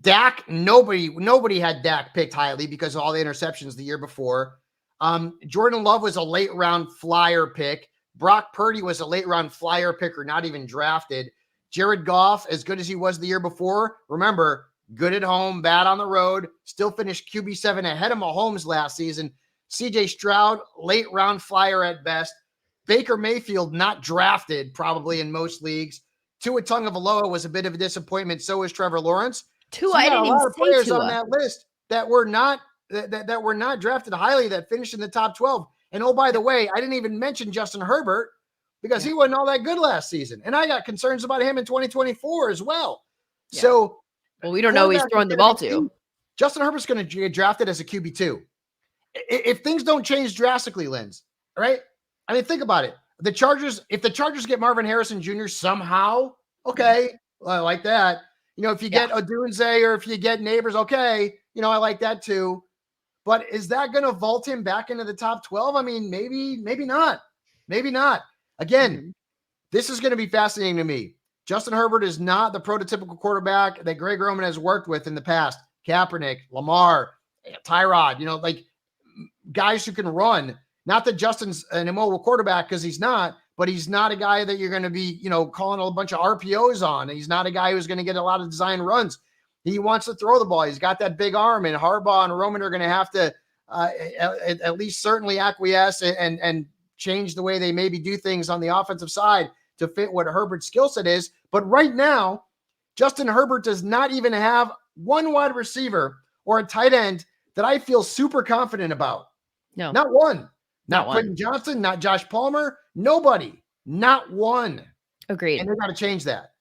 Dak, nobody had Dak picked highly because of all the interceptions the year before. Jordan Love was a late round flyer pick. Brock Purdy was a late round flyer pick, or not even drafted. Jared Goff, as good as he was the year before, remember, good at home, bad on the road, still finished QB7 ahead of Mahomes last season. CJ Stroud, late round flyer at best. Baker Mayfield, not drafted probably in most leagues. Tua Tagovailoa was a bit of a disappointment. So is Trevor Lawrence. Tua, I didn't even say players Tua on that list that were not that were not drafted highly that finished in the top 12. And oh, by the way, I didn't even mention Justin Herbert because he wasn't all that good last season, and I got concerns about him in 2024 as well. Yeah. So, well, we don't know who he's throwing the ball to. Justin Herbert's going to get drafted as a QB2 if things don't change drastically, Linz. Right? I mean, think about it. If the Chargers get Marvin Harrison Jr. somehow, okay, well, I like that. If you get Odunze or if you get Neighbors, okay, I like that too. But is that going to vault him back into the top 12? I mean, maybe not. Maybe not. Again, this is going to be fascinating to me. Justin Herbert is not the prototypical quarterback that Greg Roman has worked with in the past. Kaepernick, Lamar, Tyrod, like guys who can run. Not that Justin's an immobile quarterback, because he's not, but he's not a guy that you're going to be, calling a bunch of RPOs on. He's not a guy who's going to get a lot of design runs. He wants to throw the ball. He's got that big arm, and Harbaugh and Roman are going to have to at least certainly acquiesce and change the way they maybe do things on the offensive side to fit what Herbert's skill set is. But right now, Justin Herbert does not even have one wide receiver or a tight end that I feel super confident about. No, not one. Not Not Quentin Johnson, not Josh Palmer, nobody. Not one. Agreed. And they got to change that.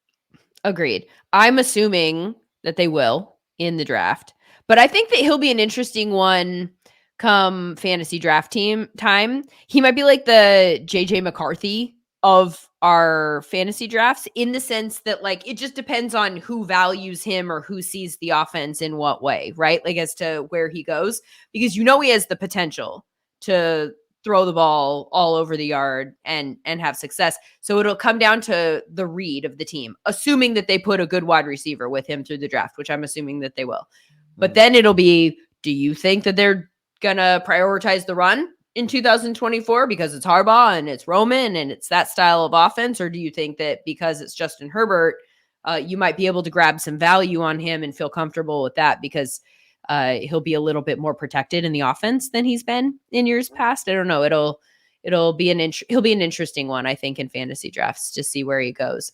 Agreed. I'm assuming that they will in the draft, but I think that he'll be an interesting one come fantasy draft team time. He might be like the JJ McCarthy of our fantasy drafts in the sense that like it just depends on who values him or who sees the offense in what way, right? Like as to where he goes, because he has the potential to throw the ball all over the yard and have success. So it'll come down to the read of the team, assuming that they put a good wide receiver with him through the draft, which I'm assuming that they will. But then it'll be, do you think that they're going to prioritize the run in 2024 because it's Harbaugh and it's Roman and it's that style of offense? Or do you think that because it's Justin Herbert, you might be able to grab some value on him and feel comfortable with that because he'll be a little bit more protected in the offense than he's been in years past? I don't know. He'll be an interesting one, I think, in fantasy drafts to see where he goes.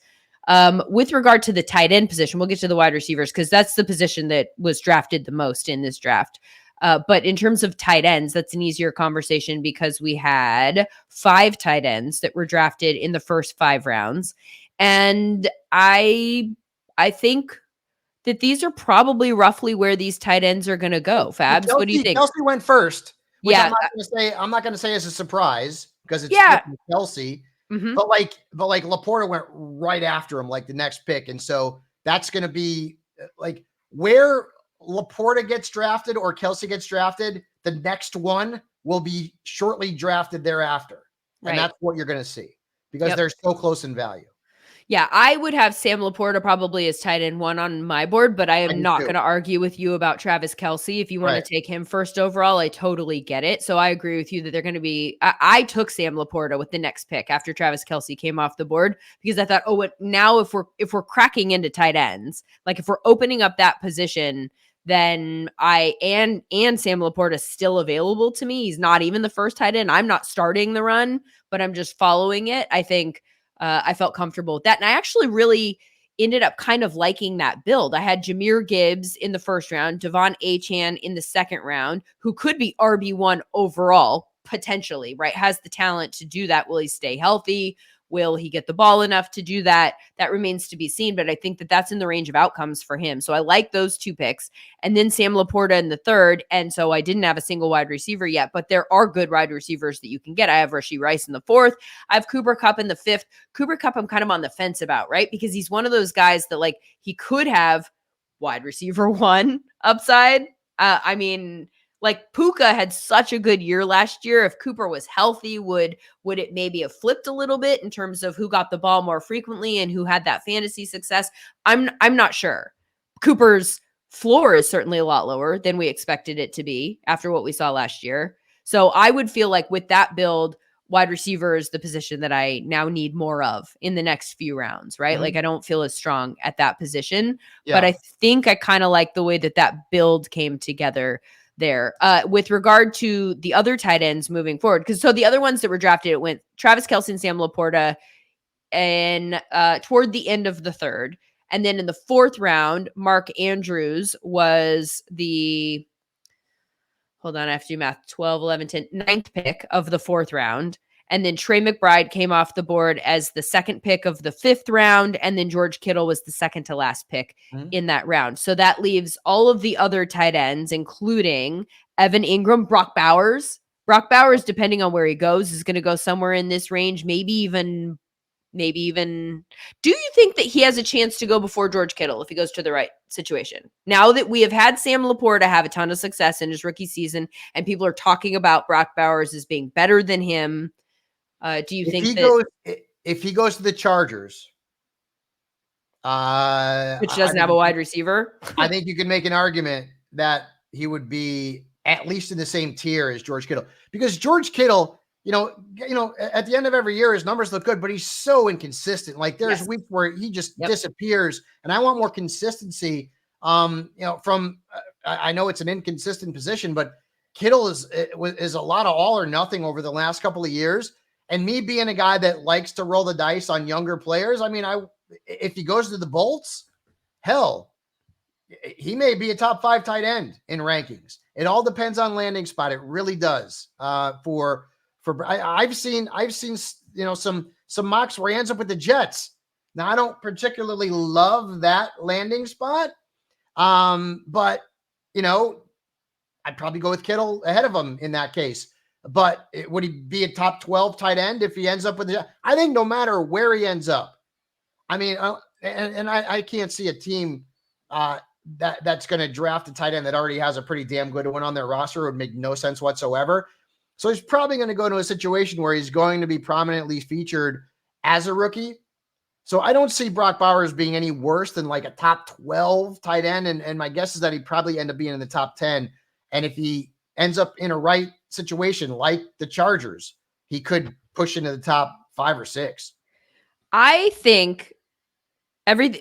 With regard to the tight end position, we'll get to the wide receivers because that's the position that was drafted the most in this draft. But in terms of tight ends, that's an easier conversation because we had 5 tight ends that were drafted in the first 5 rounds. And I think that these are probably roughly where these tight ends are going to go. Fabs, what do you think? Kelsey went first. Which Yeah. I'm not going to say as a surprise because it's Kelsey. Mm-hmm. But like Laporta went right after him, like the next pick. And so that's going to be like where Laporta gets drafted or Kelsey gets drafted, the next one will be shortly drafted thereafter. And that's what you're going to see because they're so close in value. Yeah, I would have Sam Laporta probably as tight end 1 on my board, but I am not going to argue with you about Travis Kelce. If you want to take him first overall, I totally get it. So I agree with you that they're going to be, I took Sam Laporta with the next pick after Travis Kelce came off the board because I thought, now if we're cracking into tight ends, like if we're opening up that position, then and Sam Laporta is still available to me. He's not even the first tight end. I'm not starting the run, but I'm just following it. I think I felt comfortable with that. And I actually really ended up kind of liking that build. I had Jahmyr Gibbs in the first round, Devon Achane in the second round, who could be RB1 overall, potentially, right? Has the talent to do that. Will he stay healthy? Will he get the ball enough to do that? That remains to be seen, but I think that that's in the range of outcomes for him. So I like those 2 picks. And then Sam Laporta in the third. And so I didn't have a single wide receiver yet, but there are good wide receivers that you can get. I have Rashee Rice in the 4th. I have Cooper Kupp in the 5th. Cooper Kupp, I'm kind of on the fence about, right? Because he's one of those guys that like he could have wide receiver 1 upside. I mean, like Puka had such a good year last year. If Cooper was healthy, would it maybe have flipped a little bit in terms of who got the ball more frequently and who had that fantasy success? I'm not sure. Cooper's floor is certainly a lot lower than we expected it to be after what we saw last year. So I would feel like with that build, wide receiver is the position that I now need more of in the next few rounds, right? Like I don't feel as strong at that position, but I think I kind of like the way that build came together there. With regard to the other tight ends moving forward, because so the other ones that were drafted, it went Travis Kelce and Sam Laporta and toward the end of the 3rd. And then in the 4th round, Mark Andrews was the, hold on, I have to do math, 12, 11, 10, 9th pick of the 4th round. And then Trey McBride came off the board as the 2nd pick of the 5th round. And then George Kittle was the 2nd to last pick in that round. So that leaves all of the other tight ends, including Evan Ingram, Brock Bowers. Brock Bowers, depending on where he goes, is going to go somewhere in this range, maybe even. Do you think that he has a chance to go before George Kittle if he goes to the right situation? Now that we have had Sam Laporta have a ton of success in his rookie season and people are talking about Brock Bowers as being better than him, do you think if he goes to the Chargers, which doesn't have a wide receiver, I think you can make an argument that he would be at least in the same tier as George Kittle because George Kittle, you know, at the end of every year, his numbers look good, but he's so inconsistent. Like there's weeks where he just disappears, and I want more consistency. From I know it's an inconsistent position, but Kittle is a lot of all or nothing over the last couple of years. And me being a guy that likes to roll the dice on younger players, I mean, if he goes to the Bolts, hell, he may be a top 5 tight end in rankings. It all depends on landing spot. It really does. I've seen some mocks where he ends up with the Jets. Now I don't particularly love that landing spot, but I'd probably go with Kittle ahead of him in that case. But would he be a top 12 tight end if he ends up with the? I think no matter where he ends up, I mean, I can't see a team that's going to draft a tight end that already has a pretty damn good one on their roster. It would make no sense whatsoever. So he's probably going to go to a situation where he's going to be prominently featured as a rookie. So I don't see Brock Bowers being any worse than like a top 12 tight end. And my guess is that he'd probably end up being in the top 10. And if he ends up in a right situation like the Chargers, he could push into the top 5 or 6. I think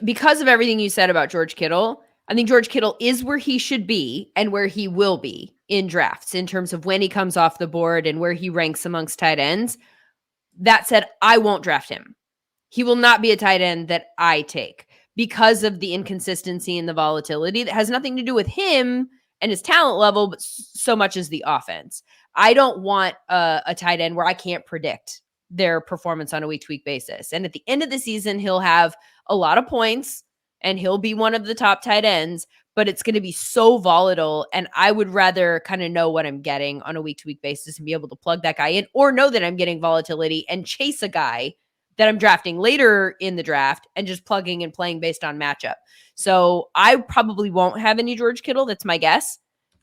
because of everything you said about George Kittle, I think George Kittle is where he should be and where he will be in drafts in terms of when he comes off the board and where he ranks amongst tight ends. That said, I won't draft him. He will not be a tight end that I take because of the inconsistency and the volatility that has nothing to do with him and his talent level, but so much as the offense. I don't want a tight end where I can't predict their performance on a week-to-week basis. And at the end of the season, he'll have a lot of points and he'll be one of the top tight ends, but it's going to be so volatile. And I would rather kind of know what I'm getting on a week-to-week basis and be able to plug that guy in, or know that I'm getting volatility and chase a guy that I'm drafting later in the draft and just plugging and playing based on matchup. So I probably won't have any George Kittle. That's my guess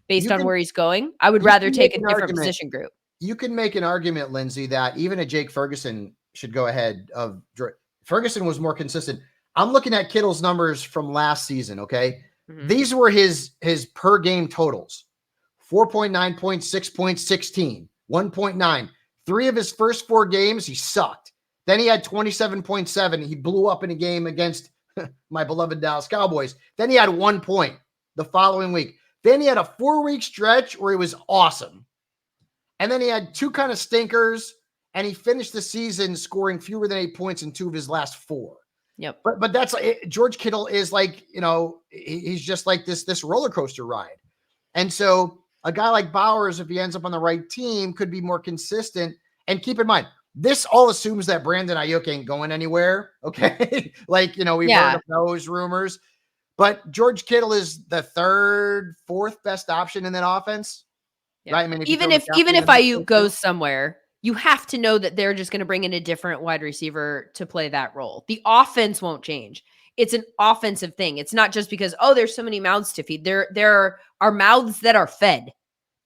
based on where he's going. I would rather take a different position group. You can make an argument, Lindsay, that even a Jake Ferguson should go ahead of Ferguson was more consistent. I'm looking at Kittle's numbers from last season. Okay. Mm-hmm. These were his per game totals: 4.9 points, 6 points, 16, 1.9. 3 of his first 4 games, he sucked. Then he had 27.7. He blew up in a game against my beloved Dallas Cowboys. Then he had 1 point the following week. Then he had a 4-week stretch where he was awesome. And then he had 2 kind of stinkers, and he finished the season scoring fewer than 8 points in 2 of his last 4. Yep. But that's George Kittle is like, he's just like this roller coaster ride. And so a guy like Bowers, if he ends up on the right team, could be more consistent. And keep in mind, this all assumes that Brandon Ayuk ain't going anywhere. Okay. Like, we've heard of those rumors, but George Kittle is the 3rd, 4th best option in that offense. Yeah. Right. I mean, even if Ayuk goes somewhere, you have to know that they're just going to bring in a different wide receiver to play that role. The offense won't change. It's an offensive thing. It's not just because, there's so many mouths to feed. There are mouths that are fed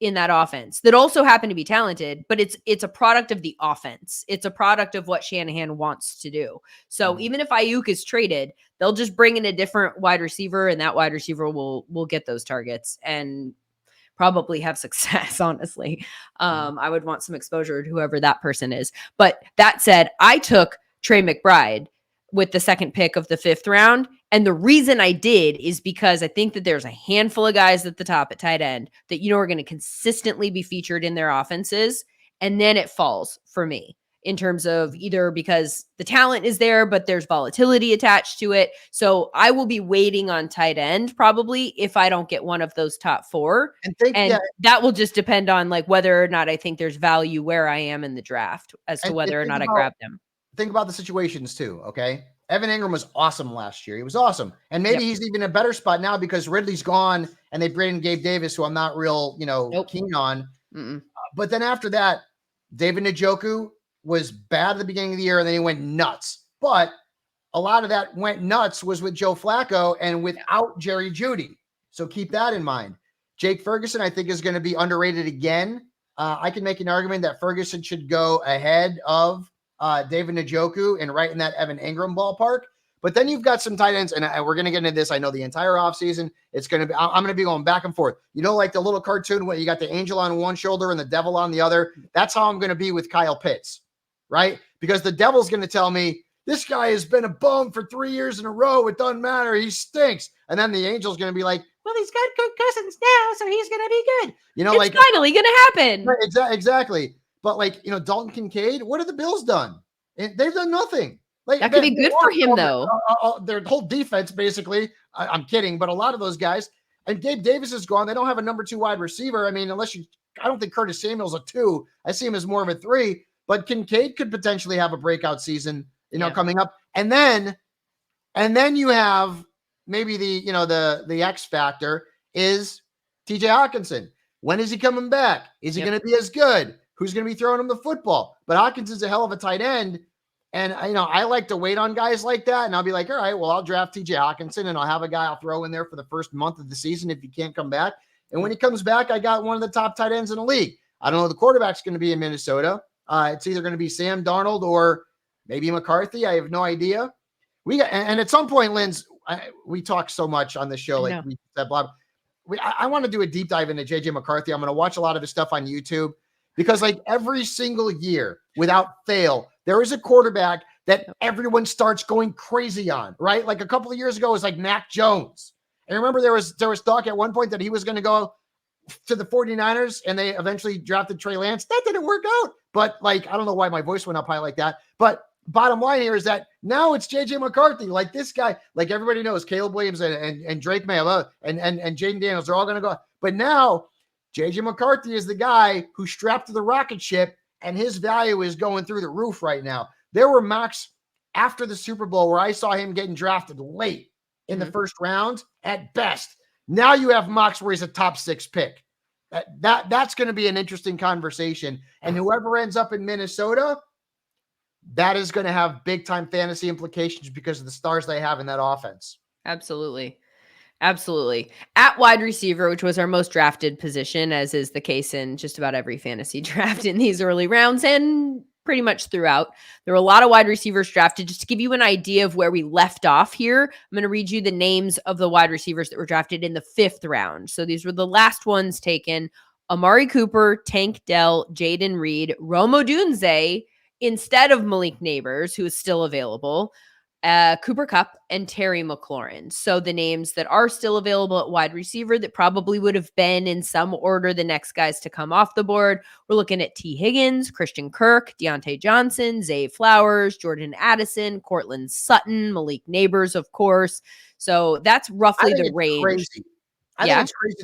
in that offense that also happen to be talented, but it's a product of the offense. It's a product of what Shanahan wants to do. So even if Ayuk is traded, they'll just bring in a different wide receiver, and that wide receiver will get those targets and probably have success, honestly. I would want some exposure to whoever that person is. But that said, I took Trey McBride with the 2nd pick of the 5th round. And the reason I did is because I think that there's a handful of guys at the top at tight end that, are going to consistently be featured in their offenses. And then it falls for me in terms of either because the talent is there, but there's volatility attached to it. So I will be waiting on tight end probably if I don't get one of those top 4. And that will just depend on like whether or not I think there's value where I am in the draft as to whether or not I grab them. Think about the situations too. Okay. Evan Ingram was awesome last year. He was awesome. And maybe he's even in a better spot now because Ridley's gone and they bring in Gabe Davis, who I'm not real, keen on. But then after that, David Njoku was bad at the beginning of the year and then he went nuts. But a lot of that went nuts was with Joe Flacco and without Jerry Jeudy. So keep that in mind. Jake Ferguson, I think, is going to be underrated again. I can make an argument that Ferguson should go ahead of David Njoku and right in that Evan Ingram ballpark. But then you've got some tight ends, and we're going to get into this. I know the entire offseason, it's going to be, I'm going to be going back and forth. Like the little cartoon where you got the angel on one shoulder and the devil on the other. That's how I'm going to be with Kyle Pitts, right? Because the devil's going to tell me, this guy has been a bum for 3 years in a row. It doesn't matter. He stinks. And then the angel's going to be like, well, he's got Kirk Cousins now, so he's going to be good. You know, it's like finally going to happen. Right, exactly. But like, you know, Dalton Kincaid, what have the Bills done? They've done nothing. Like that could be good for him, though. Their whole defense, basically. I'm kidding, but a lot of those guys. And Gabe Davis is gone. They don't have a number 2 wide receiver. I mean, I don't think Curtis Samuel's a 2. I see him as more of a 3. But Kincaid could potentially have a breakout season, coming up. And then you have maybe the X factor is TJ Hawkinson. When is he coming back? Is he going to be as good? Who's going to be throwing him the football? But Hawkinson's a hell of a tight end. And, I like to wait on guys like that. And I'll be like, all right, well, I'll draft TJ Hawkinson and I'll have a guy I'll throw in there for the first month of the season if he can't come back. And when he comes back, I got one of the top tight ends in the league. I don't know the quarterback's going to be in Minnesota. It's either going to be Sam Darnold or maybe McCarthy. I have no idea. And at some point, Linz, we talk so much on the show. Like we said, blah. I want to do a deep dive into JJ McCarthy. I'm going to watch a lot of his stuff on YouTube because like every single year without fail, there is a quarterback that everyone starts going crazy on, right? Like a couple of years ago, it was like Mac Jones. And remember there was talk at one point that he was going to go to the 49ers and they eventually drafted Trey Lance. That didn't work out. But like, I don't know why my voice went up high like that. But bottom line here is that now it's JJ McCarthy. Like this guy, like everybody knows Caleb Williams and Drake May and Jaden Daniels are all going to go. But now JJ McCarthy is the guy who's strapped to the rocket ship and his value is going through the roof right now. There were mocks after the Super Bowl where I saw him getting drafted late in the first round at best. Now you have mocks where he's a top 6 pick. That's going to be an interesting conversation. And whoever ends up in Minnesota, that is going to have big time fantasy implications because of the stars they have in that offense. Absolutely. At wide receiver, which was our most drafted position, as is the case in just about every fantasy draft in these early rounds and pretty much throughout. There were a lot of wide receivers drafted. Just to give you an idea of where we left off here, I'm going to read you the names of the wide receivers that were drafted in the 5th round. So these were the last ones taken: Amari Cooper, Tank Dell, Jaden Reed, Rome Odunze, instead of Malik Neighbors, who is still available, Cooper Kupp, and Terry McLaurin. So the names that are still available at wide receiver that probably would have been in some order the next guys to come off the board. We're looking at T. Higgins, Christian Kirk, Deontay Johnson, Zay Flowers, Jordan Addison, Cortland Sutton, Malik Neighbors, of course. So that's roughly the range. Crazy. I think it's crazy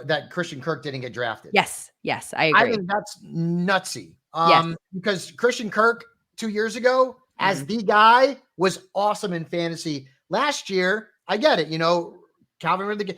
that Christian Kirk didn't get drafted. Yes, I agree. I think that's nutsy. Yes. Because Christian Kirk 2 years ago, as the guy, was awesome in fantasy. Last year, I get it, Calvin Ridley.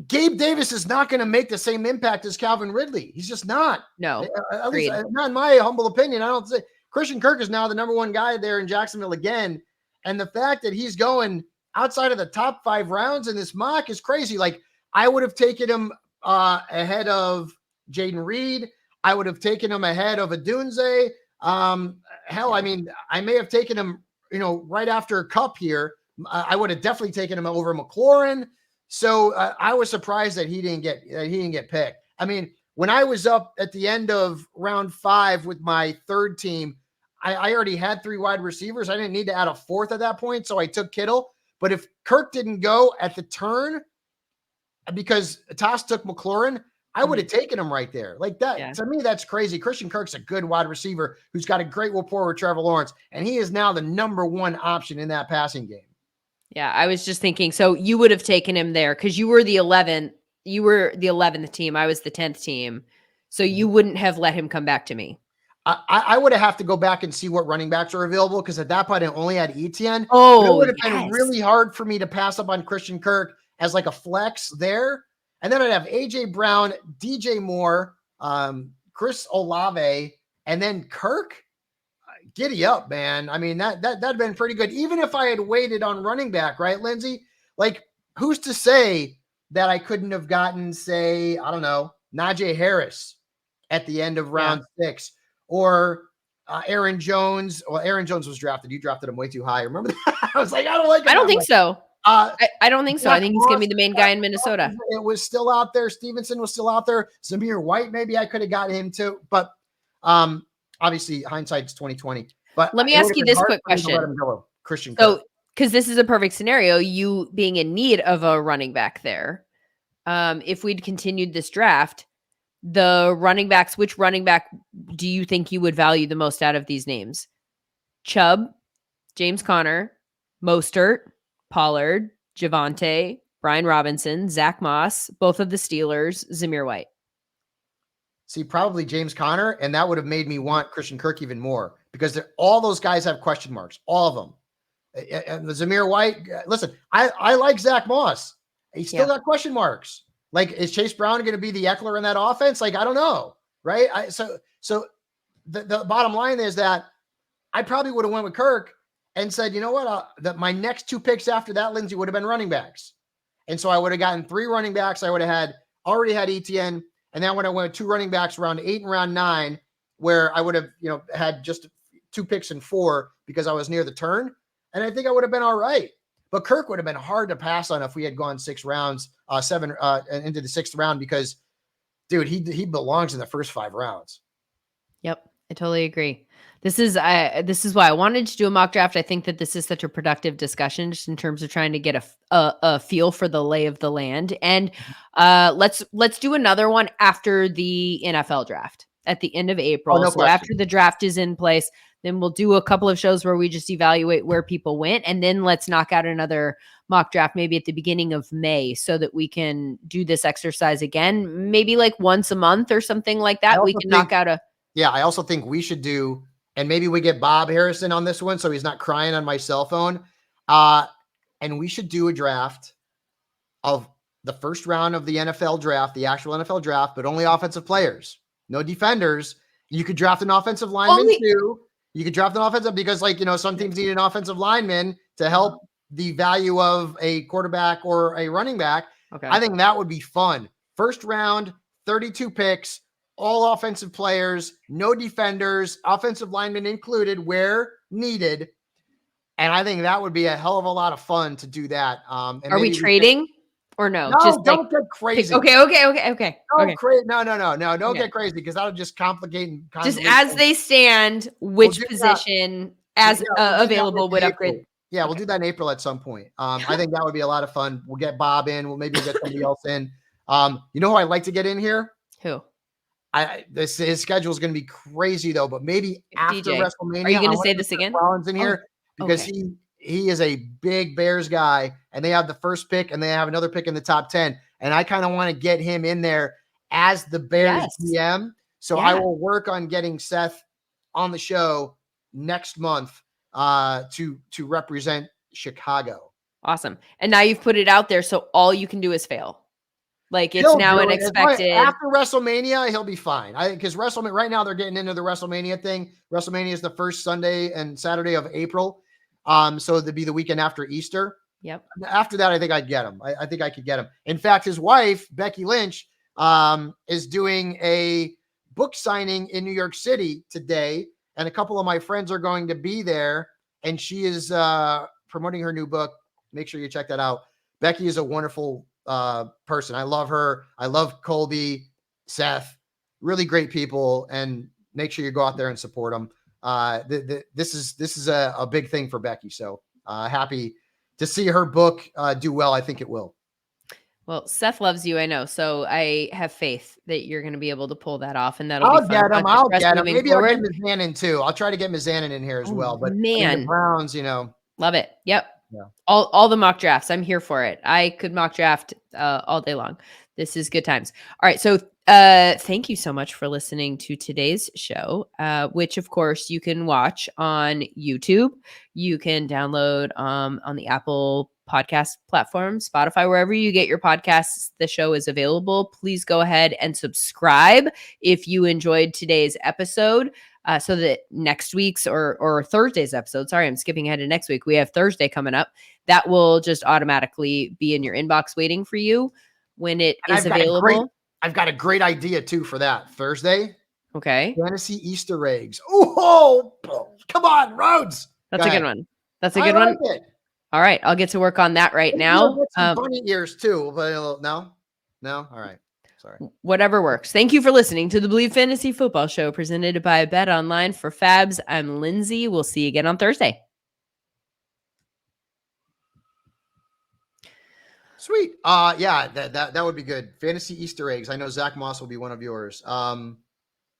Gabe Davis is not going to make the same impact as Calvin Ridley. He's just not. No, at least not in my humble opinion. I don't say Christian Kirk is now the number 1 guy there in Jacksonville again. And the fact that he's going outside of the top 5 rounds in this mock is crazy. Like I would have taken him ahead of Jaden Reed. I would have taken him ahead of Odunze. Hell, I mean, I may have taken him, right after Kupp here. I would have definitely taken him over McLaurin. So I was surprised that he didn't get picked. I mean, when I was up at the end of round 5 with my 3rd team, I already had 3 wide receivers. I didn't need to add a 4th at that point, so I took Kittle. But if Kirk didn't go at the turn because Toss took McLaurin, I would have taken him right there. Like that. Yeah. To me, that's crazy. Christian Kirk's a good wide receiver who's got a great rapport with Trevor Lawrence, and he is now the number 1 option in that passing game. Yeah, I was just thinking, so you would have taken him there because you were the 11th. You were the 11th team. I was the 10th team. So you wouldn't have let him come back to me. I would have to go back and see what running backs are available because at that point I only had Etienne. Oh, it would have been really hard for me to pass up on Christian Kirk as like a flex there. And then I'd have A.J. Brown, DJ Moore, Chris Olave, and then Kirk. Giddy up, man. I mean, that'd been pretty good. Even if I had waited on running back, right, Lindsay? Like, who's to say that I couldn't have gotten, say, I don't know, Najee Harris at the end of round 6 or Aaron Jones. Well, Aaron Jones was drafted. You drafted him way too high. Remember that? I was like, I don't like him. I don't think so. I don't think so. I think he's going to be the main guy in Minnesota. It was still out there. Stevenson was still out there. Zamir White, maybe I could have got him too. But obviously, hindsight's 2020. But let me ask you this quick question. Let him go, Christian Kirk. So, because this is a perfect scenario, you being in need of a running back there. if we'd continued this draft, the running backs, which running back do you think you would value the most out of these names? Chubb, James Conner, Mostert, Pollard, Javonte, Brian Robinson, Zach Moss, both of the Steelers, Zamir White. See, probably James Conner, and that would have made me want Christian Kirk even more because all those guys have question marks, all of them. And the Zamir White, listen, I like Zach Moss. He's still got question marks. Like, is Chase Brown going to be the Eckler in that offense? Like, I don't know, right? So the bottom line is that I probably would have went with Kirk and said, you know what, that my next 2 picks after that, Lindsay, would have been running backs. And so I would have gotten 3 running backs. I would have already had ETN. And then when I went 2 running backs round 8 and round 9, where I would have, had just 2 picks and 4 because I was near the turn. And I think I would have been all right. But Kirk would have been hard to pass on if we had gone 6 rounds, 7 into the 6th round, because, dude, he belongs in the first 5 rounds. Yep, I totally agree. This is why I wanted to do a mock draft. I think that this is such a productive discussion just in terms of trying to get a feel for the lay of the land. And let's do another one after the NFL draft at the end of April. No so question. After the draft is in place, then we'll do a couple of shows where we just evaluate where people went. And then let's knock out another mock draft maybe at the beginning of May so that we can do this exercise again, maybe like once a month or something like that. We can knock out I also think we should do, and maybe we get Bob Harrison on this one so he's not crying on my cell phone. And we should do a draft of the first round of the NFL draft, the actual NFL draft, but only offensive players, no defenders. You could draft an offensive lineman too. You could draft an offensive, because some teams need an offensive lineman to help the value of a quarterback or a running back. Okay. I think that would be fun. First round, 32 picks, all offensive players, no defenders, offensive linemen included where needed. And I think that would be a hell of a lot of fun to do that. And are we trading or no? No, just don't get crazy. Okay. No, don't get crazy, because that'll just complicate. Just as they stand, which position available would upgrade? Yeah, we'll do that in April at some point. I think that would be a lot of fun. We'll get Bob in. We'll maybe get somebody else in. You know who I'd like to get in here? Who? His schedule is going to be crazy though, but maybe after WrestleMania. Are you going to say this again? Rollins in here because he is a big Bears guy, and they have the first pick, and they have another pick in the top 10, and I kind of want to get him in there as the Bears GM. So I will work on getting Seth on the show next month to represent Chicago. Awesome. And now you've put it out there, so all you can do is fail. Like, it's now an expected. After WrestleMania, he'll be fine. Because WrestleMania right now, they're getting into the WrestleMania thing. WrestleMania is the first Sunday and Saturday of April. So it'd be the weekend after Easter. Yep. After that, I think I'd get him. I think I could get him. In fact, his wife, Becky Lynch, is doing a book signing in New York City today. And a couple of my friends are going to be there. And she is promoting her new book. Make sure you check that out. Becky is a wonderful person. I love her. I love Colby, Seth, really great people, and make sure you go out there and support them. This is a big thing for Becky. So happy to see her book do well. I think it will. Well, Seth loves you, I know. So I have faith that you're going to be able to pull that off, and that'll I'll be fun. I'll get him. Maybe I'll get Mizanin too. I'll try to get Mizanin in here as well. But the Browns, love it. Yep. Yeah. All the mock drafts. I'm here for it. I could mock draft all day long. This is good times. All right. So thank you so much for listening to today's show, which of course you can watch on YouTube. You can download on the Apple podcast platform, Spotify, wherever you get your podcasts. The show is available. Please go ahead and subscribe if you enjoyed today's episode. So that next week's or Thursday's episode, sorry, I'm skipping ahead to next week. We have Thursday coming up. That will just automatically be in your inbox waiting for you when it is available. I've got a great idea too for that Thursday. Okay. Fantasy Easter eggs. Oh, come on, Rhodes. That's a good one. That's a good one. All right. I'll get to work on that right now. Some bunny ears too. But no. All right. Sorry. Whatever works. Thank you for listening to the Believe Fantasy Football Show presented by Bet Online. For Fabs, I'm Lindsay. We'll see you again on Thursday. Sweet. Yeah, that would be good. Fantasy Easter eggs. I know Zach Moss will be one of yours.